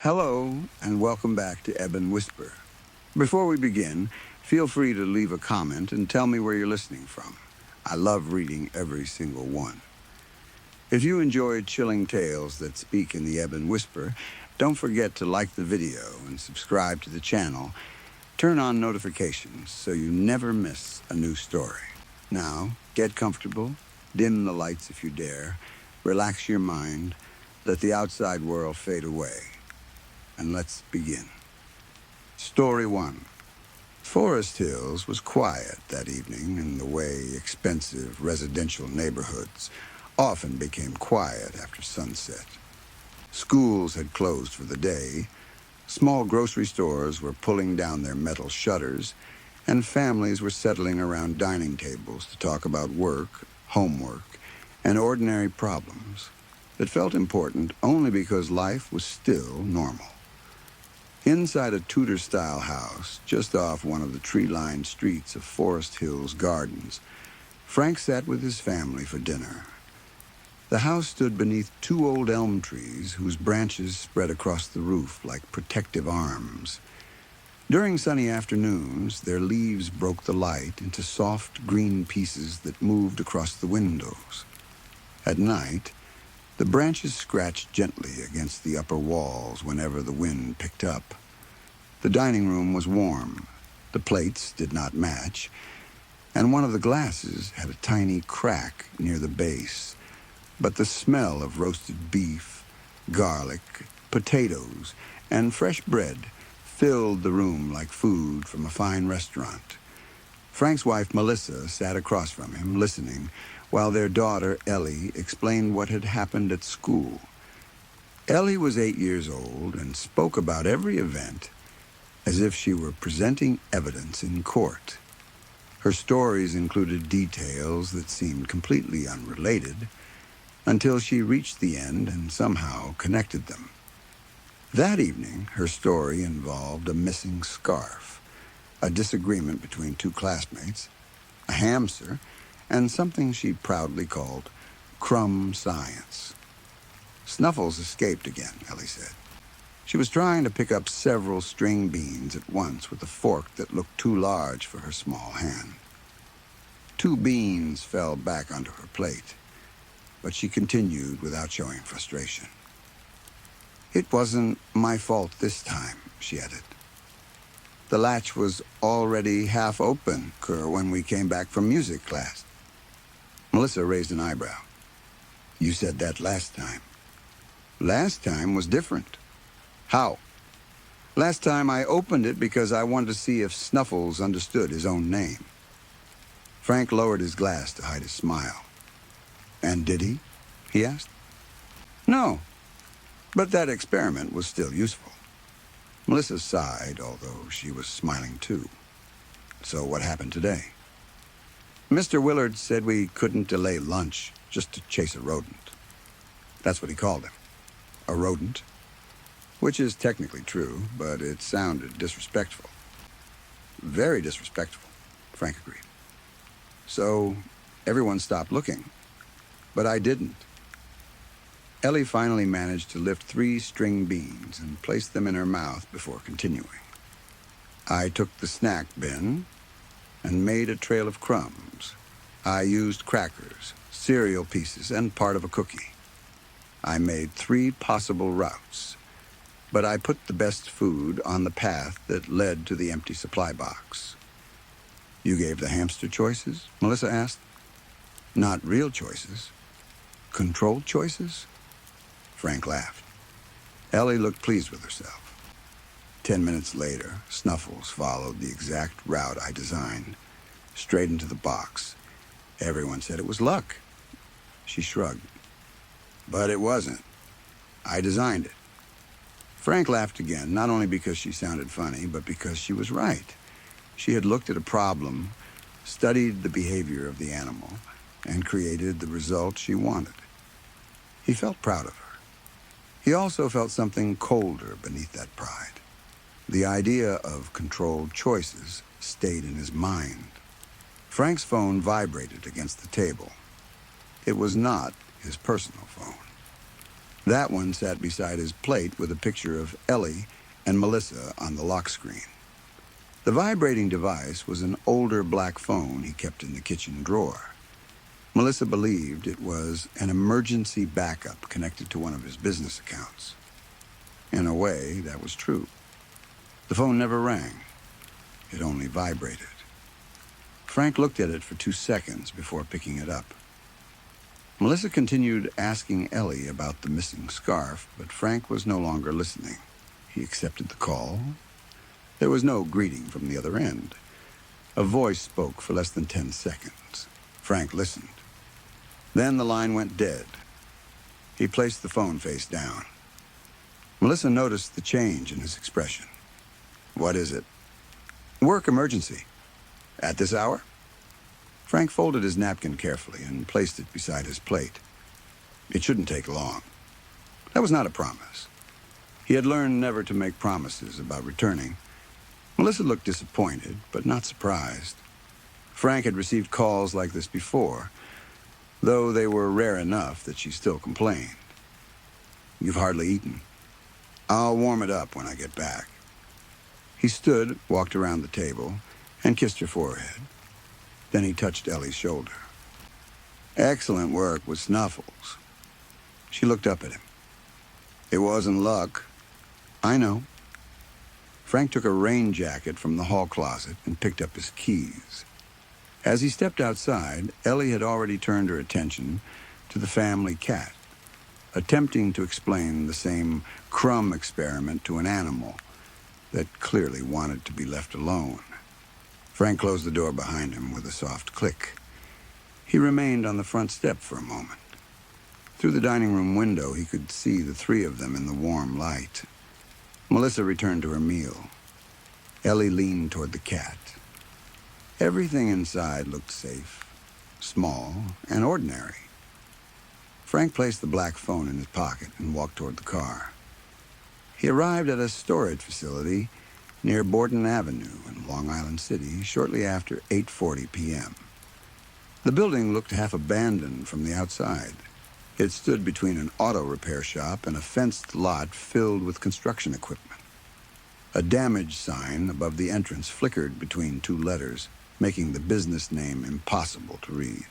Hello, and welcome back to Ebon Whisper. Before we begin, feel free to leave a comment and tell me where you're listening from. I love reading every single one. If you enjoyed chilling tales that speak in the Ebon Whisper, don't forget to like the video and subscribe to the channel. Turn on notifications so you never miss a new story. Now, get comfortable, dim the lights if you dare, relax your mind, let the outside world fade away, and let's begin. Story 1. Forest Hills was quiet that evening in the way expensive residential neighborhoods often became quiet after sunset. Schools had closed for the day, small grocery stores were pulling down their metal shutters, and families were settling around dining tables to talk about work, homework, and ordinary problems that felt important only because life was still normal. Inside a Tudor-style house, just off one of the tree-lined streets of Forest Hills Gardens, Frank sat with his family for dinner. The house stood beneath 2 old elm trees whose branches spread across the roof like protective arms. During sunny afternoons, their leaves broke the light into soft green pieces that moved across the windows. At night, the branches scratched gently against the upper walls whenever the wind picked up. The dining room was warm. The plates did not match, and one of the glasses had a tiny crack near the base. But the smell of roasted beef, garlic, potatoes, and fresh bread filled the room like food from a fine restaurant. Frank's wife, Melissa, sat across from him, listening, while their daughter, Ellie, explained what had happened at school. Ellie was 8 years old and spoke about every event as if she were presenting evidence in court. Her stories included details that seemed completely unrelated until she reached the end and somehow connected them. That evening, her story involved a missing scarf, a disagreement between 2 classmates, a hamster, and something she proudly called crumb science. Snuffles escaped again, Ellie said. She was trying to pick up several string beans at once with a fork that looked too large for her small hand. 2 beans fell back onto her plate, but she continued without showing frustration. "It wasn't my fault this time," she added. "The latch was already half open, when we came back from music class." Melissa raised an eyebrow. "You said that last time." "Last time was different." "How?" "Last time I opened it because I wanted to see if Snuffles understood his own name." Frank lowered his glass to hide his smile. "And did he asked. "No, but that experiment was still useful." Melissa sighed, although she was smiling too. "So what happened today?" "Mr. Willard said we couldn't delay lunch just to chase a rodent." That's what he called him. A rodent. Which is technically true, but it sounded disrespectful. "Very disrespectful," Frank agreed. "So everyone stopped looking. But I didn't." Ellie finally managed to lift 3 string beans and place them in her mouth before continuing. "I took the snack bin and made a trail of crumbs. I used crackers, cereal pieces, and part of a cookie. I made 3 possible routes, but I put the best food on the path that led to the empty supply box." "You gave the hamster choices?" Melissa asked. "Not real choices. Controlled choices?" Frank laughed. Ellie looked pleased with herself. 10 minutes later, Snuffles followed the exact route I designed, straight into the box. Everyone said it was luck. She shrugged. "But it wasn't. I designed it." Frank laughed again, not only because she sounded funny, but because she was right. She had looked at a problem, studied the behavior of the animal, and created the result she wanted. He felt proud of her. He also felt something colder beneath that pride. The idea of controlled choices stayed in his mind. Frank's phone vibrated against the table. It was not his personal phone. That one sat beside his plate with a picture of Ellie and Melissa on the lock screen. The vibrating device was an older black phone he kept in the kitchen drawer. Melissa believed it was an emergency backup connected to one of his business accounts. In a way, that was true. The phone never rang. It only vibrated. Frank looked at it for 2 seconds before picking it up. Melissa continued asking Ellie about the missing scarf, but Frank was no longer listening. He accepted the call. There was no greeting from the other end. A voice spoke for less than 10 seconds. Frank listened. Then the line went dead. He placed the phone face down. Melissa noticed the change in his expression. "What is it?" "Work emergency." "At this hour?" Frank folded his napkin carefully and placed it beside his plate. It shouldn't take long. That was not a promise. He had learned never to make promises about returning. Melissa looked disappointed, but not surprised. Frank had received calls like this before, though they were rare enough that she still complained. "You've hardly eaten." "I'll warm it up when I get back." He stood, walked around the table, and kissed her forehead. Then he touched Ellie's shoulder. "Excellent work with Snuffles." She looked up at him. "It wasn't luck." "I know." Frank took a rain jacket from the hall closet and picked up his keys. As he stepped outside, Ellie had already turned her attention to the family cat, attempting to explain the same crumb experiment to an animal that clearly wanted to be left alone. Frank closed the door behind him with a soft click. He remained on the front step for a moment. Through the dining room window, he could see the three of them in the warm light. Melissa returned to her meal. Ellie leaned toward the cat. Everything inside looked safe, small, and ordinary. Frank placed the black phone in his pocket and walked toward the car. He arrived at a storage facility near Borden Avenue in Long Island City shortly after 8:40 p.m. The building looked half abandoned from the outside. It stood between an auto repair shop and a fenced lot filled with construction equipment. A damage sign above the entrance flickered between two letters, making the business name impossible to read.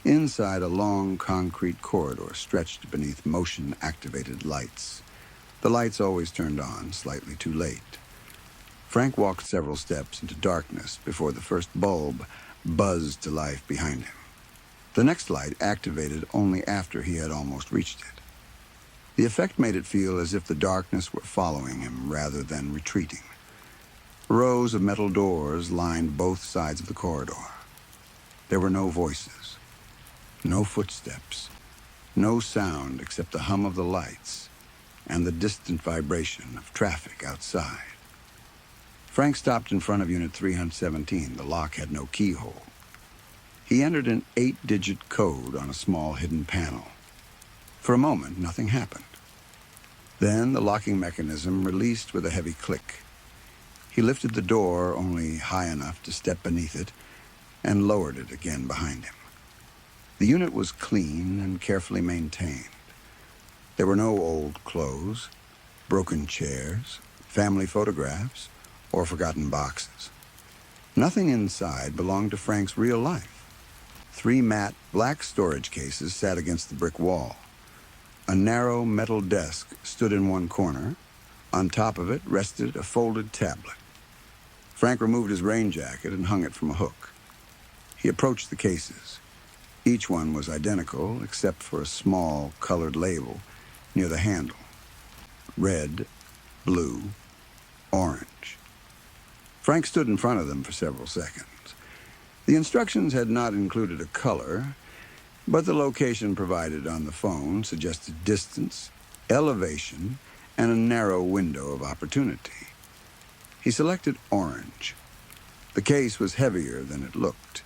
Inside, a long concrete corridor stretched beneath motion-activated lights. The lights always turned on slightly too late. Frank walked several steps into darkness before the first bulb buzzed to life behind him. The next light activated only after he had almost reached it. The effect made it feel as if the darkness were following him rather than retreating. Rows of metal doors lined both sides of the corridor. There were no voices, no footsteps, no sound except the hum of the lights and the distant vibration of traffic outside. Frank stopped in front of Unit 317. The lock had no keyhole. He entered an 8-digit code on a small hidden panel. For a moment, nothing happened. Then the locking mechanism released with a heavy click. He lifted the door only high enough to step beneath it and lowered it again behind him. The unit was clean and carefully maintained. There were no old clothes, broken chairs, family photographs, or forgotten boxes. Nothing inside belonged to Frank's real life. 3 matte black storage cases sat against the brick wall. A narrow metal desk stood in one corner. On top of it rested a folded tablet. Frank removed his rain jacket and hung it from a hook. He approached the cases. Each one was identical except for a small colored label near the handle. Red, blue, orange. Frank stood in front of them for several seconds. The instructions had not included a color, but the location provided on the phone suggested distance, elevation, and a narrow window of opportunity. He selected orange. The case was heavier than it looked.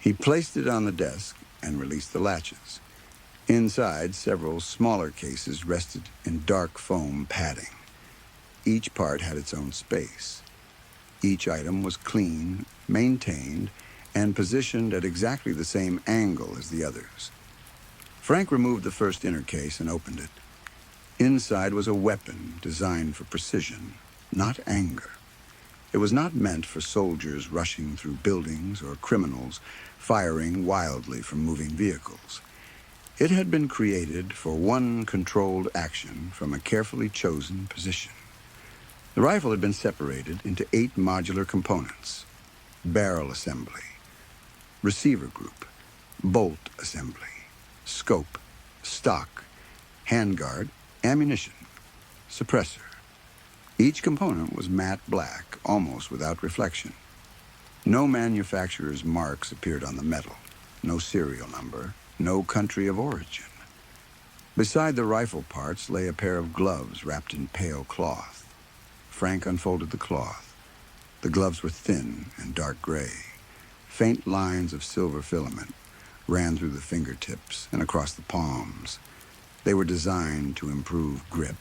He placed it on the desk and released the latches. Inside, several smaller cases rested in dark foam padding. Each part had its own space. Each item was clean, maintained, and positioned at exactly the same angle as the others. Frank removed the first inner case and opened it. Inside was a weapon designed for precision, not anger. It was not meant for soldiers rushing through buildings or criminals firing wildly from moving vehicles. It had been created for one controlled action from a carefully chosen position. The rifle had been separated into 8 modular components: barrel assembly, receiver group, bolt assembly, scope, stock, handguard, ammunition, suppressor. Each component was matte black, almost without reflection. No manufacturer's marks appeared on the metal, no serial number, no country of origin. Beside the rifle parts lay a pair of gloves wrapped in pale cloth. Frank unfolded the cloth. The gloves were thin and dark gray. Faint lines of silver filament ran through the fingertips and across the palms. They were designed to improve grip,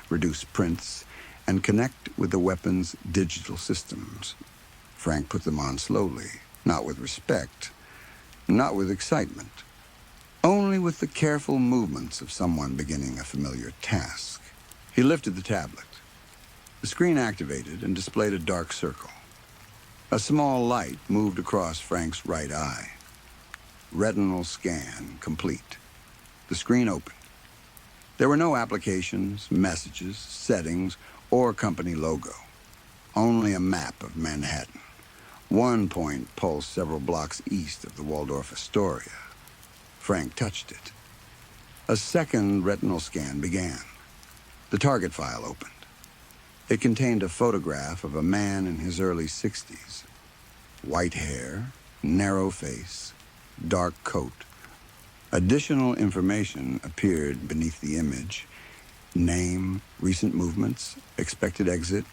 reduce prints, and connect with the weapon's digital systems. Frank put them on slowly, not with respect, not with excitement, only with the careful movements of someone beginning a familiar task. He lifted the tablet. The screen activated and displayed a dark circle. A small light moved across Frank's right eye. Retinal scan complete. The screen opened. There were no applications, messages, settings, or company logo. Only a map of Manhattan. One point pulsed several blocks east of the Waldorf Astoria. Frank touched it. A second retinal scan began. The target file opened. It contained a photograph of a man in his early 60s. White hair, narrow face, dark coat. Additional information appeared beneath the image: name, recent movements, expected exit,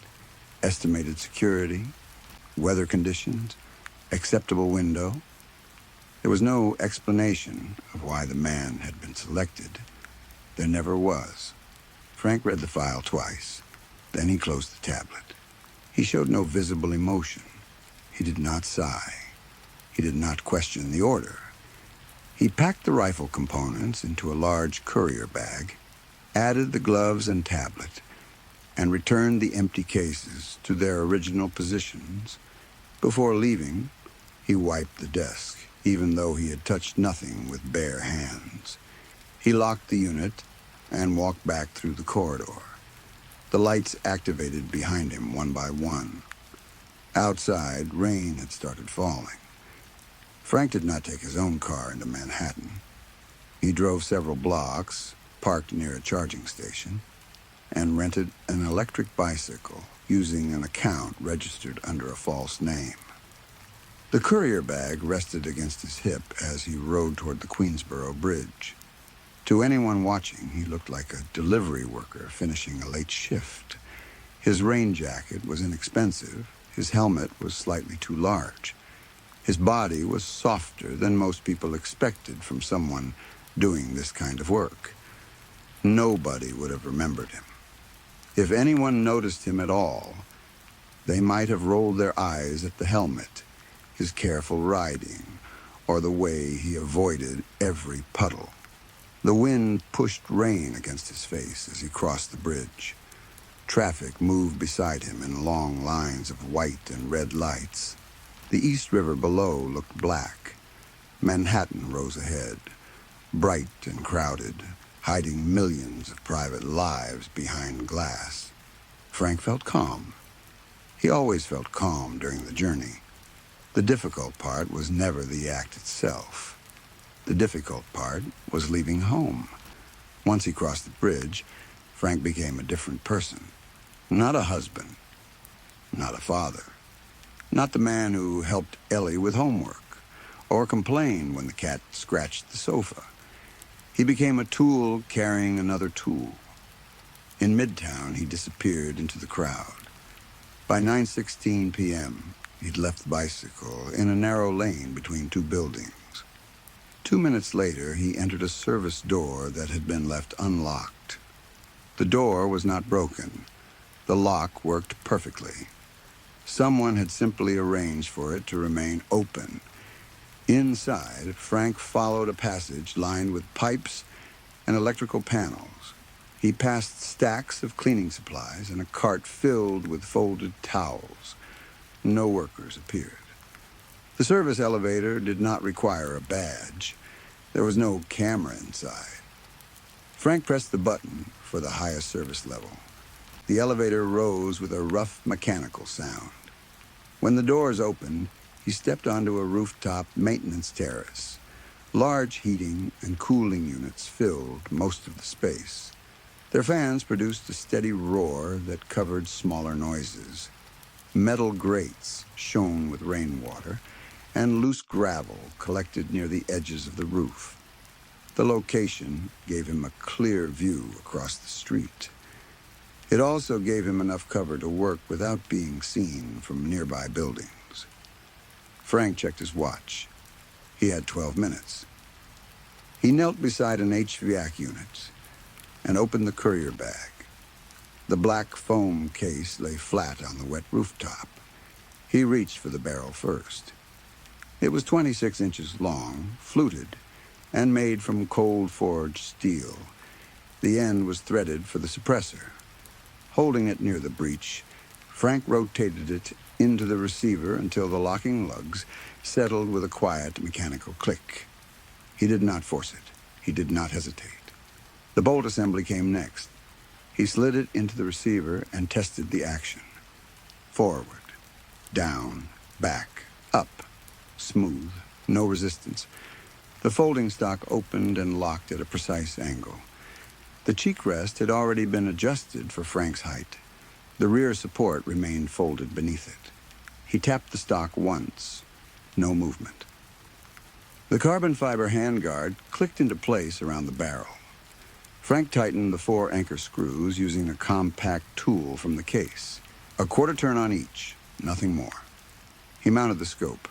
estimated security, weather conditions, acceptable window. There was no explanation of why the man had been selected. There never was. Frank read the file twice. Then he closed the tablet. He showed no visible emotion. He did not sigh. He did not question the order. He packed the rifle components into a large courier bag, added the gloves and tablet, and returned the empty cases to their original positions. Before leaving, he wiped the desk, even though he had touched nothing with bare hands. He locked the unit and walked back through the corridor. The lights activated behind him one by one. Outside, rain had started falling. Frank did not take his own car into Manhattan. He drove several blocks, parked near a charging station, and rented an electric bicycle using an account registered under a false name. The courier bag rested against his hip as he rode toward the Queensboro Bridge. To anyone watching, he looked like a delivery worker finishing a late shift. His rain jacket was inexpensive. His helmet was slightly too large. His body was softer than most people expected from someone doing this kind of work. Nobody would have remembered him. If anyone noticed him at all, they might have rolled their eyes at the helmet, his careful riding, or the way he avoided every puddle. The wind pushed rain against his face as he crossed the bridge. Traffic moved beside him in long lines of white and red lights. The East River below looked black. Manhattan rose ahead, bright and crowded, hiding millions of private lives behind glass. Frank felt calm. He always felt calm during the journey. The difficult part was never the act itself. The difficult part was leaving home. Once he crossed the bridge, Frank became a different person. Not a husband, not a father, not the man who helped Ellie with homework or complained when the cat scratched the sofa. He became a tool carrying another tool. In Midtown, he disappeared into the crowd. By 9:16 p.m., he'd left the bicycle in a narrow lane between two buildings. 2 minutes later, he entered a service door that had been left unlocked. The door was not broken. The lock worked perfectly. Someone had simply arranged for it to remain open. Inside, Frank followed a passage lined with pipes and electrical panels. He passed stacks of cleaning supplies and a cart filled with folded towels. No workers appeared. The service elevator did not require a badge. There was no camera inside. Frank pressed the button for the highest service level. The elevator rose with a rough mechanical sound. When the doors opened, he stepped onto a rooftop maintenance terrace. Large heating and cooling units filled most of the space. Their fans produced a steady roar that covered smaller noises. Metal grates shone with rainwater, and loose gravel collected near the edges of the roof. The location gave him a clear view across the street. It also gave him enough cover to work without being seen from nearby buildings. Frank checked his watch. He had 12 minutes. He knelt beside an HVAC unit and opened the courier bag. The black foam case lay flat on the wet rooftop. He reached for the barrel first. It was 26 inches long, fluted, and made from cold-forged steel. The end was threaded for the suppressor. Holding it near the breech, Frank rotated it into the receiver until the locking lugs settled with a quiet mechanical click. He did not force it. He did not hesitate. The bolt assembly came next. He slid it into the receiver and tested the action. Forward, down, back, up. Smooth, no resistance. The folding stock opened and locked at a precise angle. The cheek rest had already been adjusted for Frank's height. The rear support remained folded beneath it. He tapped the stock once. No movement. The carbon fiber handguard clicked into place around the barrel. Frank tightened the 4 anchor screws using a compact tool from the case. A quarter turn on each, nothing more. He mounted the scope.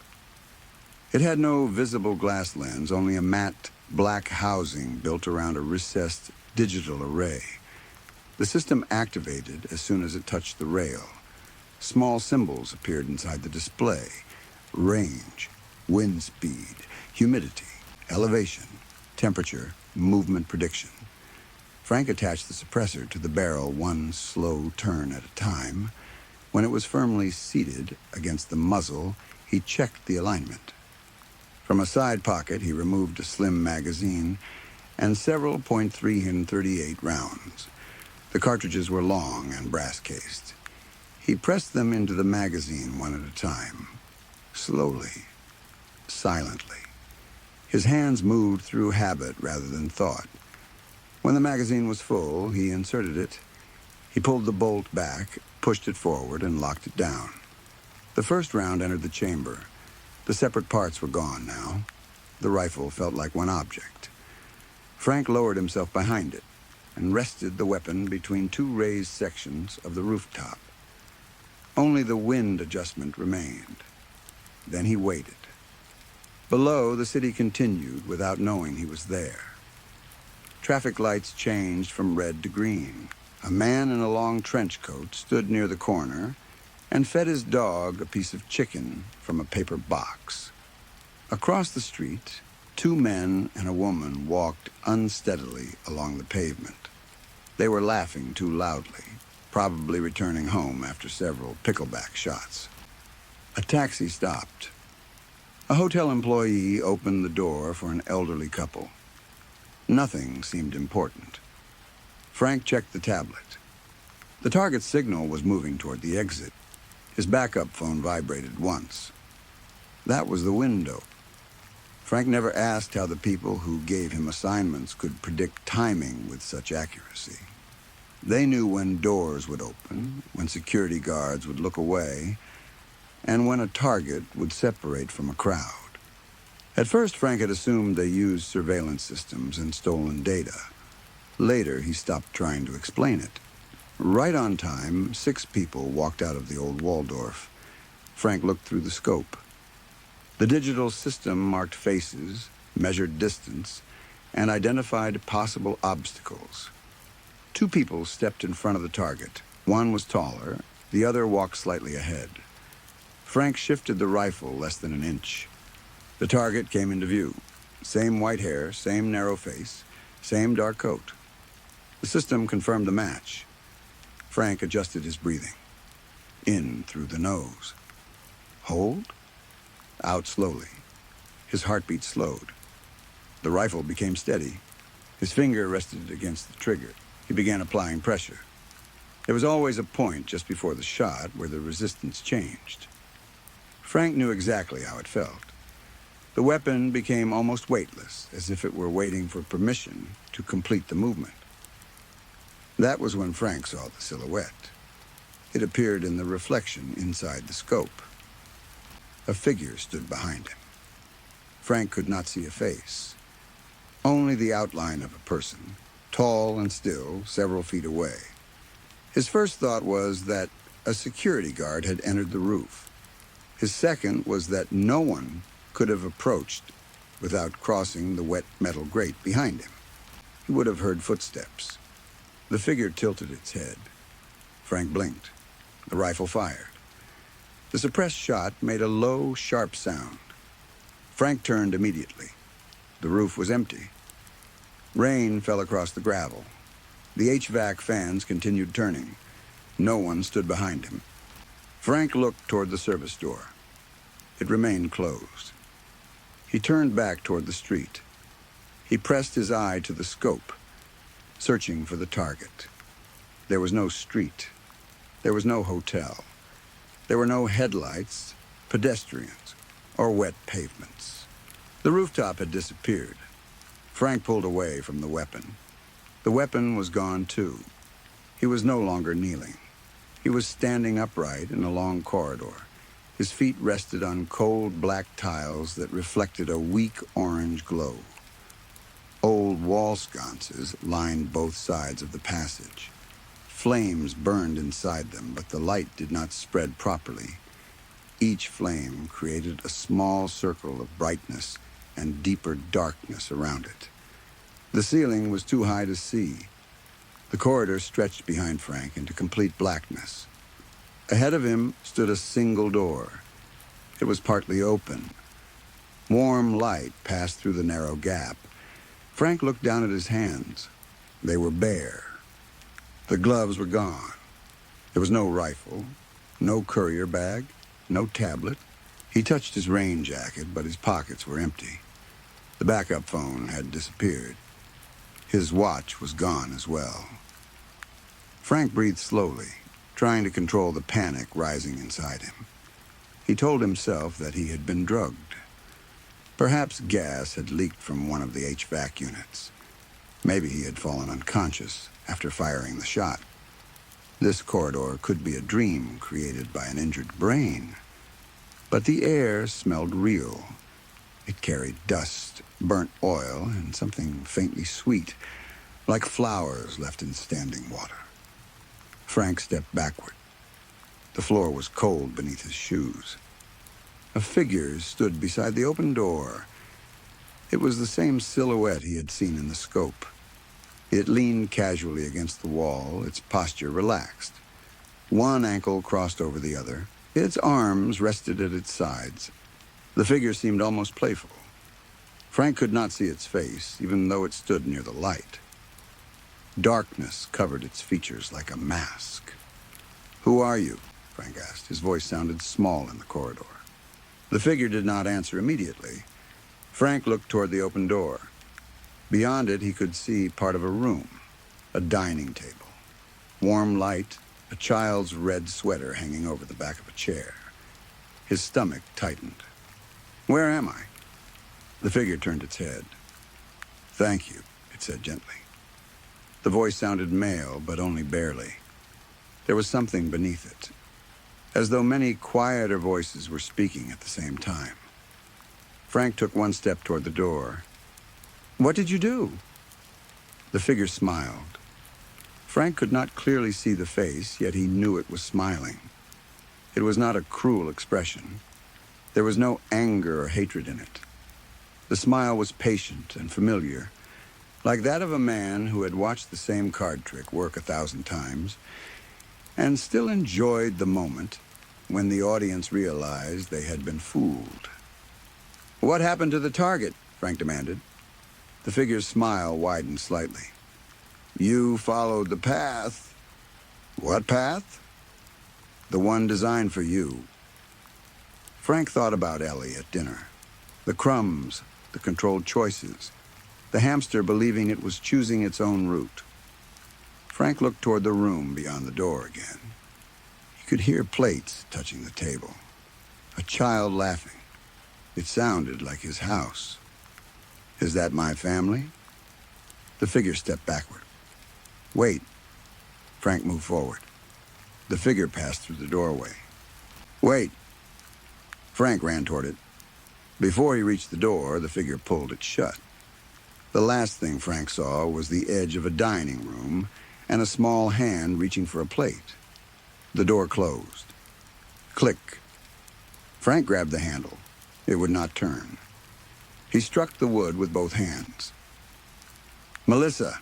It had no visible glass lens, only a matte black housing built around a recessed digital array. The system activated as soon as it touched the rail. Small symbols appeared inside the display. Range, wind speed, humidity, elevation, temperature, movement prediction. Frank attached the suppressor to the barrel one slow turn at a time. When it was firmly seated against the muzzle, he checked the alignment. From a side pocket, he removed a slim magazine and several .338 rounds. The cartridges were long and brass-cased. He pressed them into the magazine one at a time, slowly, silently. His hands moved through habit rather than thought. When the magazine was full, he inserted it. He pulled the bolt back, pushed it forward, and locked it down. The first round entered the chamber. The separate parts were gone now. The rifle felt like one object. Frank lowered himself behind it and rested the weapon between 2 raised sections of the rooftop. Only the wind adjustment remained. Then he waited. Below, the city continued without knowing he was there. Traffic lights changed from red to green. A man in a long trench coat stood near the corner and fed his dog a piece of chicken from a paper box. Across the street, 2 men and a woman walked unsteadily along the pavement. They were laughing too loudly, probably returning home after several pickleback shots. A taxi stopped. A hotel employee opened the door for an elderly couple. Nothing seemed important. Frank checked the tablet. The target signal was moving toward the exit. His backup phone vibrated once. That was the window. Frank never asked how the people who gave him assignments could predict timing with such accuracy. They knew when doors would open, when security guards would look away, and when a target would separate from a crowd. At first, Frank had assumed they used surveillance systems and stolen data. Later, he stopped trying to explain it. Right on time, 6 people walked out of the old Waldorf. Frank looked through the scope. The digital system marked faces, measured distance, and identified possible obstacles. 2 people stepped in front of the target. One was taller, the other walked slightly ahead. Frank shifted the rifle less than an inch. The target came into view. Same white hair, same narrow face, same dark coat. The system confirmed the match. Frank adjusted his breathing. In through the nose. Hold. Out slowly. His heartbeat slowed. The rifle became steady. His finger rested against the trigger. He began applying pressure. There was always a point just before the shot where the resistance changed. Frank knew exactly how it felt. The weapon became almost weightless, as if it were waiting for permission to complete the movement. That was when Frank saw the silhouette. It appeared in the reflection inside the scope. A figure stood behind him. Frank could not see a face, only the outline of a person, tall and still, several feet away. His first thought was that a security guard had entered the roof. His second was that no one could have approached without crossing the wet metal grate behind him. He would have heard footsteps. The figure tilted its head. Frank blinked. The rifle fired. The suppressed shot made a low, sharp sound. Frank turned immediately. The roof was empty. Rain fell across the gravel. The HVAC fans continued turning. No one stood behind him. Frank looked toward the service door. It remained closed. He turned back toward the street. He pressed his eye to the scope, searching for the target. There was no street. There was no hotel. There were no headlights, pedestrians, or wet pavements. The rooftop had disappeared. Frank pulled away from the weapon. The weapon was gone too. He was no longer kneeling. He was standing upright in a long corridor. His feet rested on cold black tiles that reflected a weak orange glow. Old wall sconces lined both sides of the passage. Flames burned inside them, but the light did not spread properly. Each flame created a small circle of brightness and deeper darkness around it. The ceiling was too high to see. The corridor stretched behind Frank into complete blackness. Ahead of him stood a single door. It was partly open. Warm light passed through the narrow gap. Frank looked down at his hands. They were bare. The gloves were gone. There was no rifle, no courier bag, no tablet. He touched his rain jacket, but his pockets were empty. The backup phone had disappeared. His watch was gone as well. Frank breathed slowly, trying to control the panic rising inside him. He told himself that he had been drugged. Perhaps gas had leaked from one of the HVAC units. Maybe he had fallen unconscious after firing the shot. This corridor could be a dream created by an injured brain. But the air smelled real. It carried dust, burnt oil, and something faintly sweet, like flowers left in standing water. Frank stepped backward. The floor was cold beneath his shoes. A figure stood beside the open door. It was the same silhouette he had seen in the scope. It leaned casually against the wall, its posture relaxed. One ankle crossed over the other. Its arms rested at its sides. The figure seemed almost playful. Frank could not see its face, even though it stood near the light. Darkness covered its features like a mask. "Who are you?" Frank asked. His voice sounded small in the corridor. The figure did not answer immediately. Frank looked toward the open door. Beyond it, he could see part of a room, a dining table. Warm light, a child's red sweater hanging over the back of a chair. His stomach tightened. "Where am I?" The figure turned its head. "Thank you," it said gently. The voice sounded male, but only barely. There was something beneath it, as though many quieter voices were speaking at the same time. Frank took one step toward the door. "What did you do?" The figure smiled. Frank could not clearly see the face, yet he knew it was smiling. It was not a cruel expression. There was no anger or hatred in it. The smile was patient and familiar, like that of a man who had watched the same card trick work 1,000 times and still enjoyed the moment when the audience realized they had been fooled. "What happened to the target?" Frank demanded. The figure's smile widened slightly. You followed the path. What path? The one designed for you. Frank thought about Ellie at dinner. The crumbs, the controlled choices, the hamster believing it was choosing its own route. Frank looked toward the room beyond the door again. He could hear plates touching the table. A child laughing. It sounded like his house. Is that my family? The figure stepped backward. Wait. Frank moved forward. The figure passed through the doorway. Wait. Frank ran toward it. Before he reached the door, the figure pulled it shut. The last thing Frank saw was the edge of a dining room and a small hand reaching for a plate. The door closed. Click. Frank grabbed the handle. It would not turn. He struck the wood with both hands. Melissa.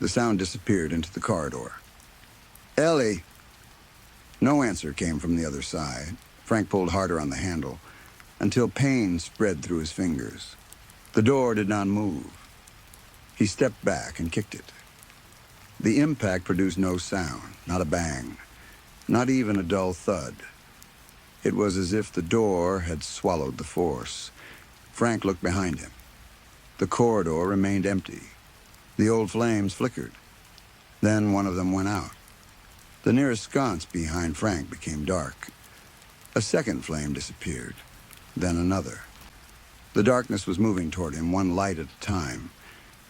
The sound disappeared into the corridor. Ellie. No answer came from the other side. Frank pulled harder on the handle until pain spread through his fingers. The door did not move. He stepped back and kicked it. The impact produced no sound, not a bang, not even a dull thud. It was as if the door had swallowed the force. Frank looked behind him. The corridor remained empty. The old flames flickered. Then one of them went out. The nearest sconce behind Frank became dark. A second flame disappeared, then another. The darkness was moving toward him, one light at a time.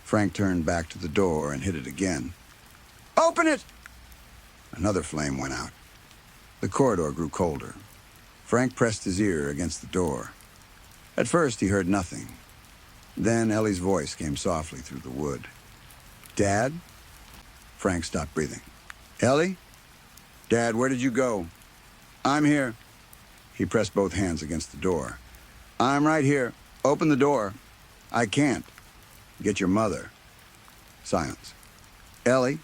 Frank turned back to the door and hit it again. Open it! Another flame went out. The corridor grew colder. Frank pressed his ear against the door. At first, he heard nothing. Then Ellie's voice came softly through the wood. Dad? Frank stopped breathing. Ellie? Dad, where did you go? I'm here. He pressed both hands against the door. I'm right here. Open the door. I can't. Get your mother. Silence. Ellie?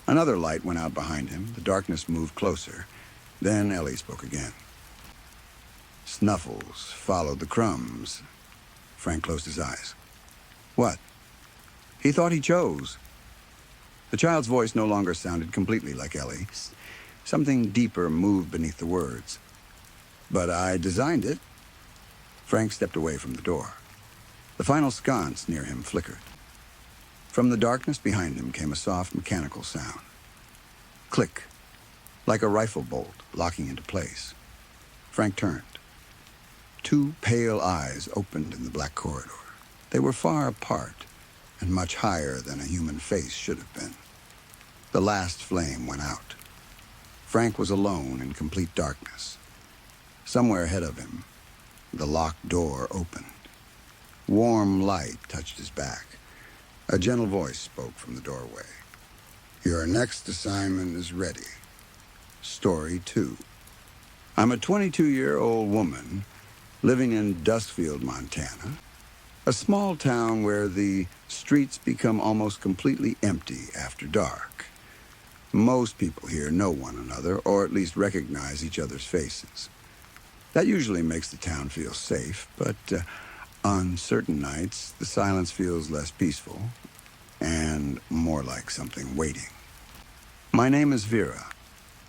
Another light went out behind him. The darkness moved closer. Then Ellie spoke again. Snuffles followed the crumbs. Frank closed his eyes. What? He thought he chose. The child's voice no longer sounded completely like Ellie's. Something deeper moved beneath the words. But I designed it. Frank stepped away from the door. The final sconce near him flickered. From the darkness behind him came a soft mechanical sound. Click, like a rifle bolt locking into place. Frank turned. Two pale eyes opened in the black corridor. They were far apart and much higher than a human face should have been. The last flame went out. Frank was alone in complete darkness. Somewhere ahead of him, the locked door opened. Warm light touched his back. A gentle voice spoke from the doorway. Your next assignment is ready. Story 2. I'm a 22-year-old woman living in Dustfield, Montana, a small town where the streets become almost completely empty after dark. Most people here know one another, or at least recognize each other's faces. That usually makes the town feel safe, but on certain nights, the silence feels less peaceful and more like something waiting. My name is Vera,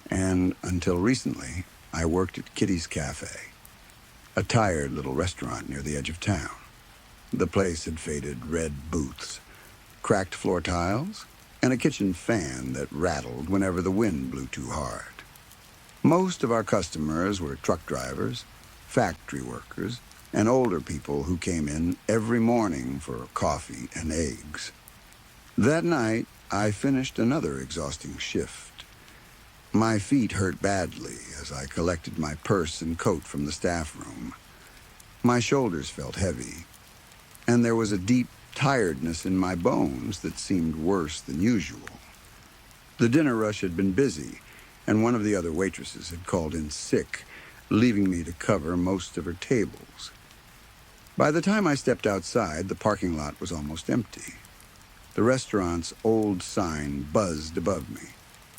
and until recently, I worked at Kitty's Cafe, a tired little restaurant near the edge of town. The place had faded red booths, cracked floor tiles, and a kitchen fan that rattled whenever the wind blew too hard. Most of our customers were truck drivers, factory workers, and older people who came in every morning for coffee and eggs. That night, I finished another exhausting shift. My feet hurt badly as I collected my purse and coat from the staff room. My shoulders felt heavy, and there was a deep tiredness in my bones that seemed worse than usual. The dinner rush had been busy, and one of the other waitresses had called in sick, leaving me to cover most of her tables. By the time I stepped outside, the parking lot was almost empty. The restaurant's old sign buzzed above me,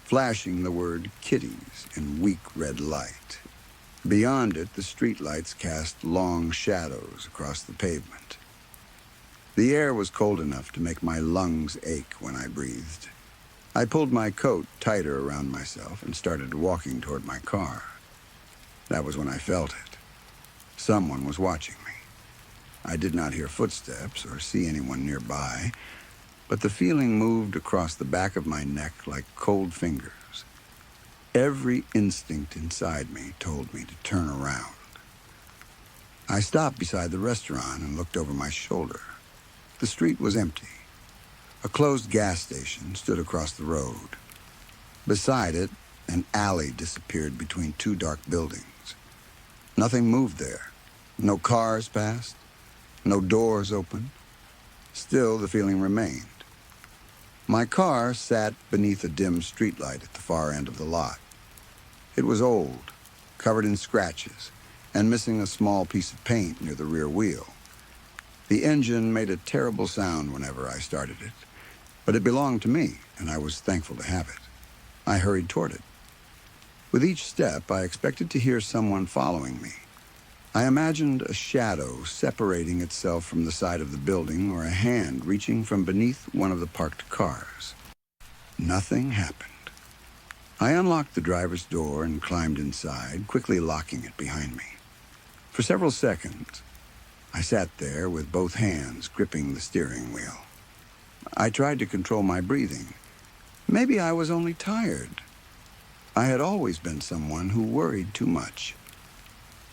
flashing the word Kitty's in weak red light. Beyond it, the streetlights cast long shadows across the pavement. The air was cold enough to make my lungs ache when I breathed. I pulled my coat tighter around myself and started walking toward my car. That was when I felt it. Someone was watching me. I did not hear footsteps or see anyone nearby, but the feeling moved across the back of my neck like cold fingers. Every instinct inside me told me to turn around. I stopped beside the restaurant and looked over my shoulder. The street was empty. A closed gas station stood across the road. Beside it, an alley disappeared between two dark buildings. Nothing moved there. No cars passed. No doors opened. Still, the feeling remained. My car sat beneath a dim streetlight at the far end of the lot. It was old, covered in scratches, and missing a small piece of paint near the rear wheel. The engine made a terrible sound whenever I started it, but it belonged to me, and I was thankful to have it. I hurried toward it. With each step, I expected to hear someone following me. I imagined a shadow separating itself from the side of the building or a hand reaching from beneath one of the parked cars. Nothing happened. I unlocked the driver's door and climbed inside, quickly locking it behind me. For several seconds, I sat there with both hands gripping the steering wheel. I tried to control my breathing. Maybe I was only tired. I had always been someone who worried too much.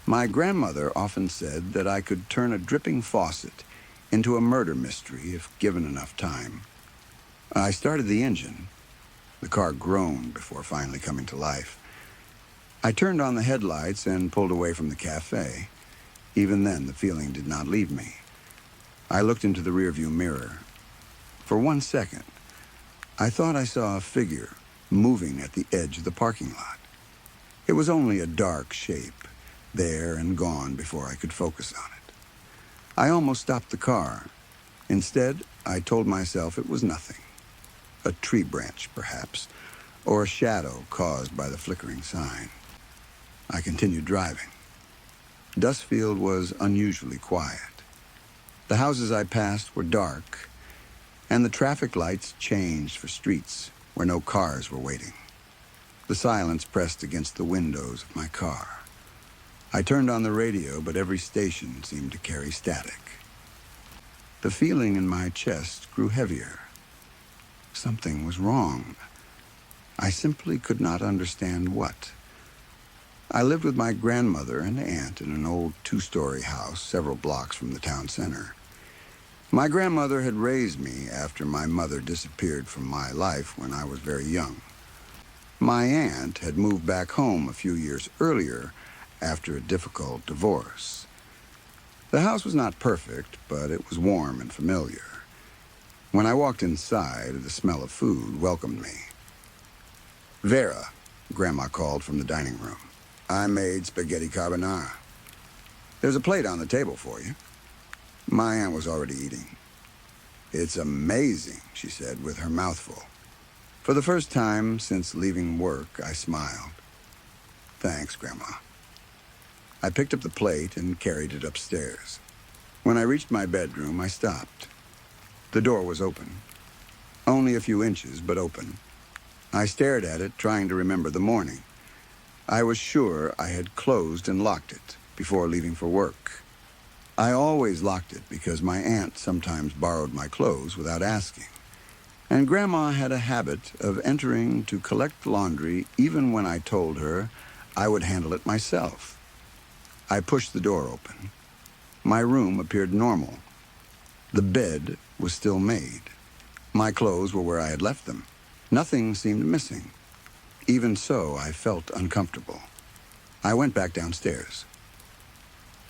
My grandmother often said that I could turn a dripping faucet into a murder mystery if given enough time. I started the engine. The car groaned before finally coming to life. I turned on the headlights and pulled away from the cafe. Even then, the feeling did not leave me. I looked into the rearview mirror. For 1 second, I thought I saw a figure moving at the edge of the parking lot. It was only a dark shape, there and gone before I could focus on it. I almost stopped the car. Instead, I told myself it was nothing. A tree branch, perhaps, or a shadow caused by the flickering sign. I continued driving. Dustfield was unusually quiet. The houses I passed were dark, and the traffic lights changed for streets where no cars were waiting. The silence pressed against the windows of my car. I turned on the radio, but every station seemed to carry static. The feeling in my chest grew heavier. Something was wrong. I simply could not understand what. I lived with my grandmother and aunt in an old 2-story house several blocks from the town center. My grandmother had raised me after my mother disappeared from my life when I was very young. My aunt had moved back home a few years earlier after a difficult divorce. The house was not perfect, but it was warm and familiar. When I walked inside, the smell of food welcomed me. "Vera," Grandma called from the dining room. "I made spaghetti carbonara. There's a plate on the table for you." My aunt was already eating. "It's amazing," she said with her mouth full. For the first time since leaving work, I smiled. "Thanks, Grandma." I picked up the plate and carried it upstairs. When I reached my bedroom, I stopped. The door was open. Only a few inches, but open. I stared at it, trying to remember the morning. I was sure I had closed and locked it before leaving for work. I always locked it because my aunt sometimes borrowed my clothes without asking. And Grandma had a habit of entering to collect laundry even when I told her I would handle it myself. I pushed the door open. My room appeared normal. The bed was still made. My clothes were where I had left them. Nothing seemed missing. Even so, I felt uncomfortable. I went back downstairs.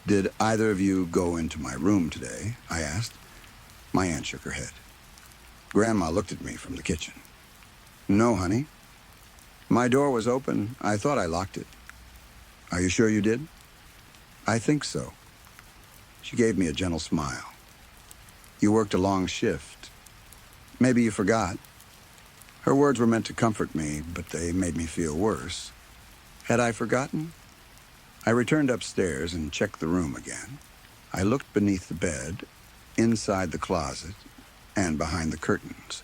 "Did either of you go into my room today?" I asked. My aunt shook her head. Grandma looked at me from the kitchen. "No, honey. My door was open. I thought I locked it." "Are you sure you did?" "I think so." She gave me a gentle smile. "You worked a long shift. Maybe you forgot." Her words were meant to comfort me, but they made me feel worse. Had I forgotten? I returned upstairs and checked the room again. I looked beneath the bed. inside the closet and behind the curtains.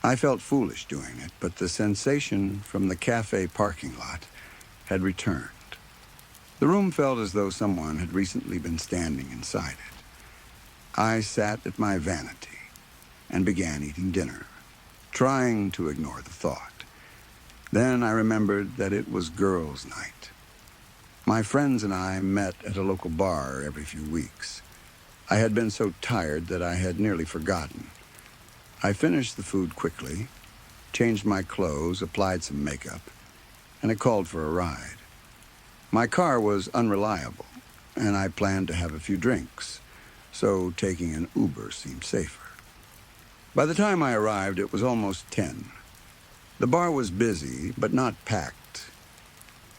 I felt foolish doing it, but the sensation from the cafe parking lot had returned. The room felt as though someone had recently been standing inside it. I sat at my vanity and began eating dinner, trying to ignore the thought. Then I remembered that it was girls' night. My friends and I met at a local bar every few weeks. I had been so tired that I had nearly forgotten. I finished the food quickly, changed my clothes, applied some makeup, and I called for a ride. My car was unreliable, and I planned to have a few drinks, so taking an Uber seemed safer. By the time I arrived, it was almost 10. The bar was busy, but not packed.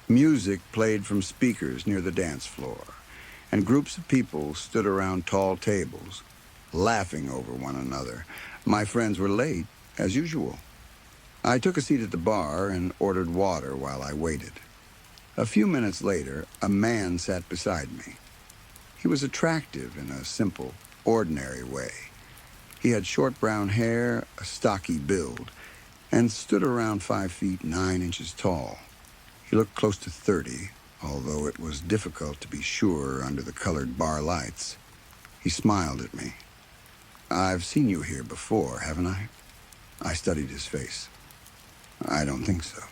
Music played from speakers near the dance floor, and groups of people stood around tall tables, laughing over one another. My friends were late, as usual. I took a seat at the bar and ordered water while I waited. A few minutes later, a man sat beside me. He was attractive in a simple, ordinary way. He had short brown hair, a stocky build, and stood around 5 feet 9 inches tall. He looked close to 30, although it was difficult to be sure under the colored bar lights. He smiled at me. "I've seen you here before, haven't I?" I studied his face. "I don't think so."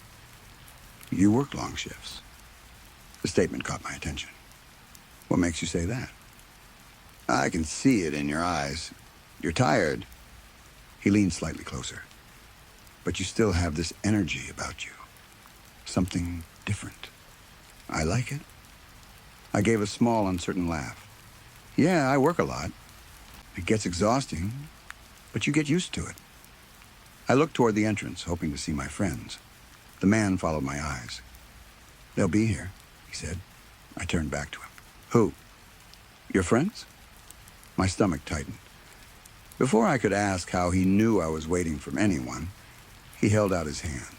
"You work long shifts." The statement caught my attention. "What makes you say that?" "I can see it in your eyes. You're tired." He leaned slightly closer. "But you still have this energy about you. Something different. I like it." I gave a small, uncertain laugh. "Yeah, I work a lot. It gets exhausting, but you get used to it." I looked toward the entrance, hoping to see my friends. The man followed my eyes. "They'll be here," he said. I turned back to him. "Who? Your friends?" My stomach tightened. Before I could ask how he knew I was waiting for anyone, he held out his hand.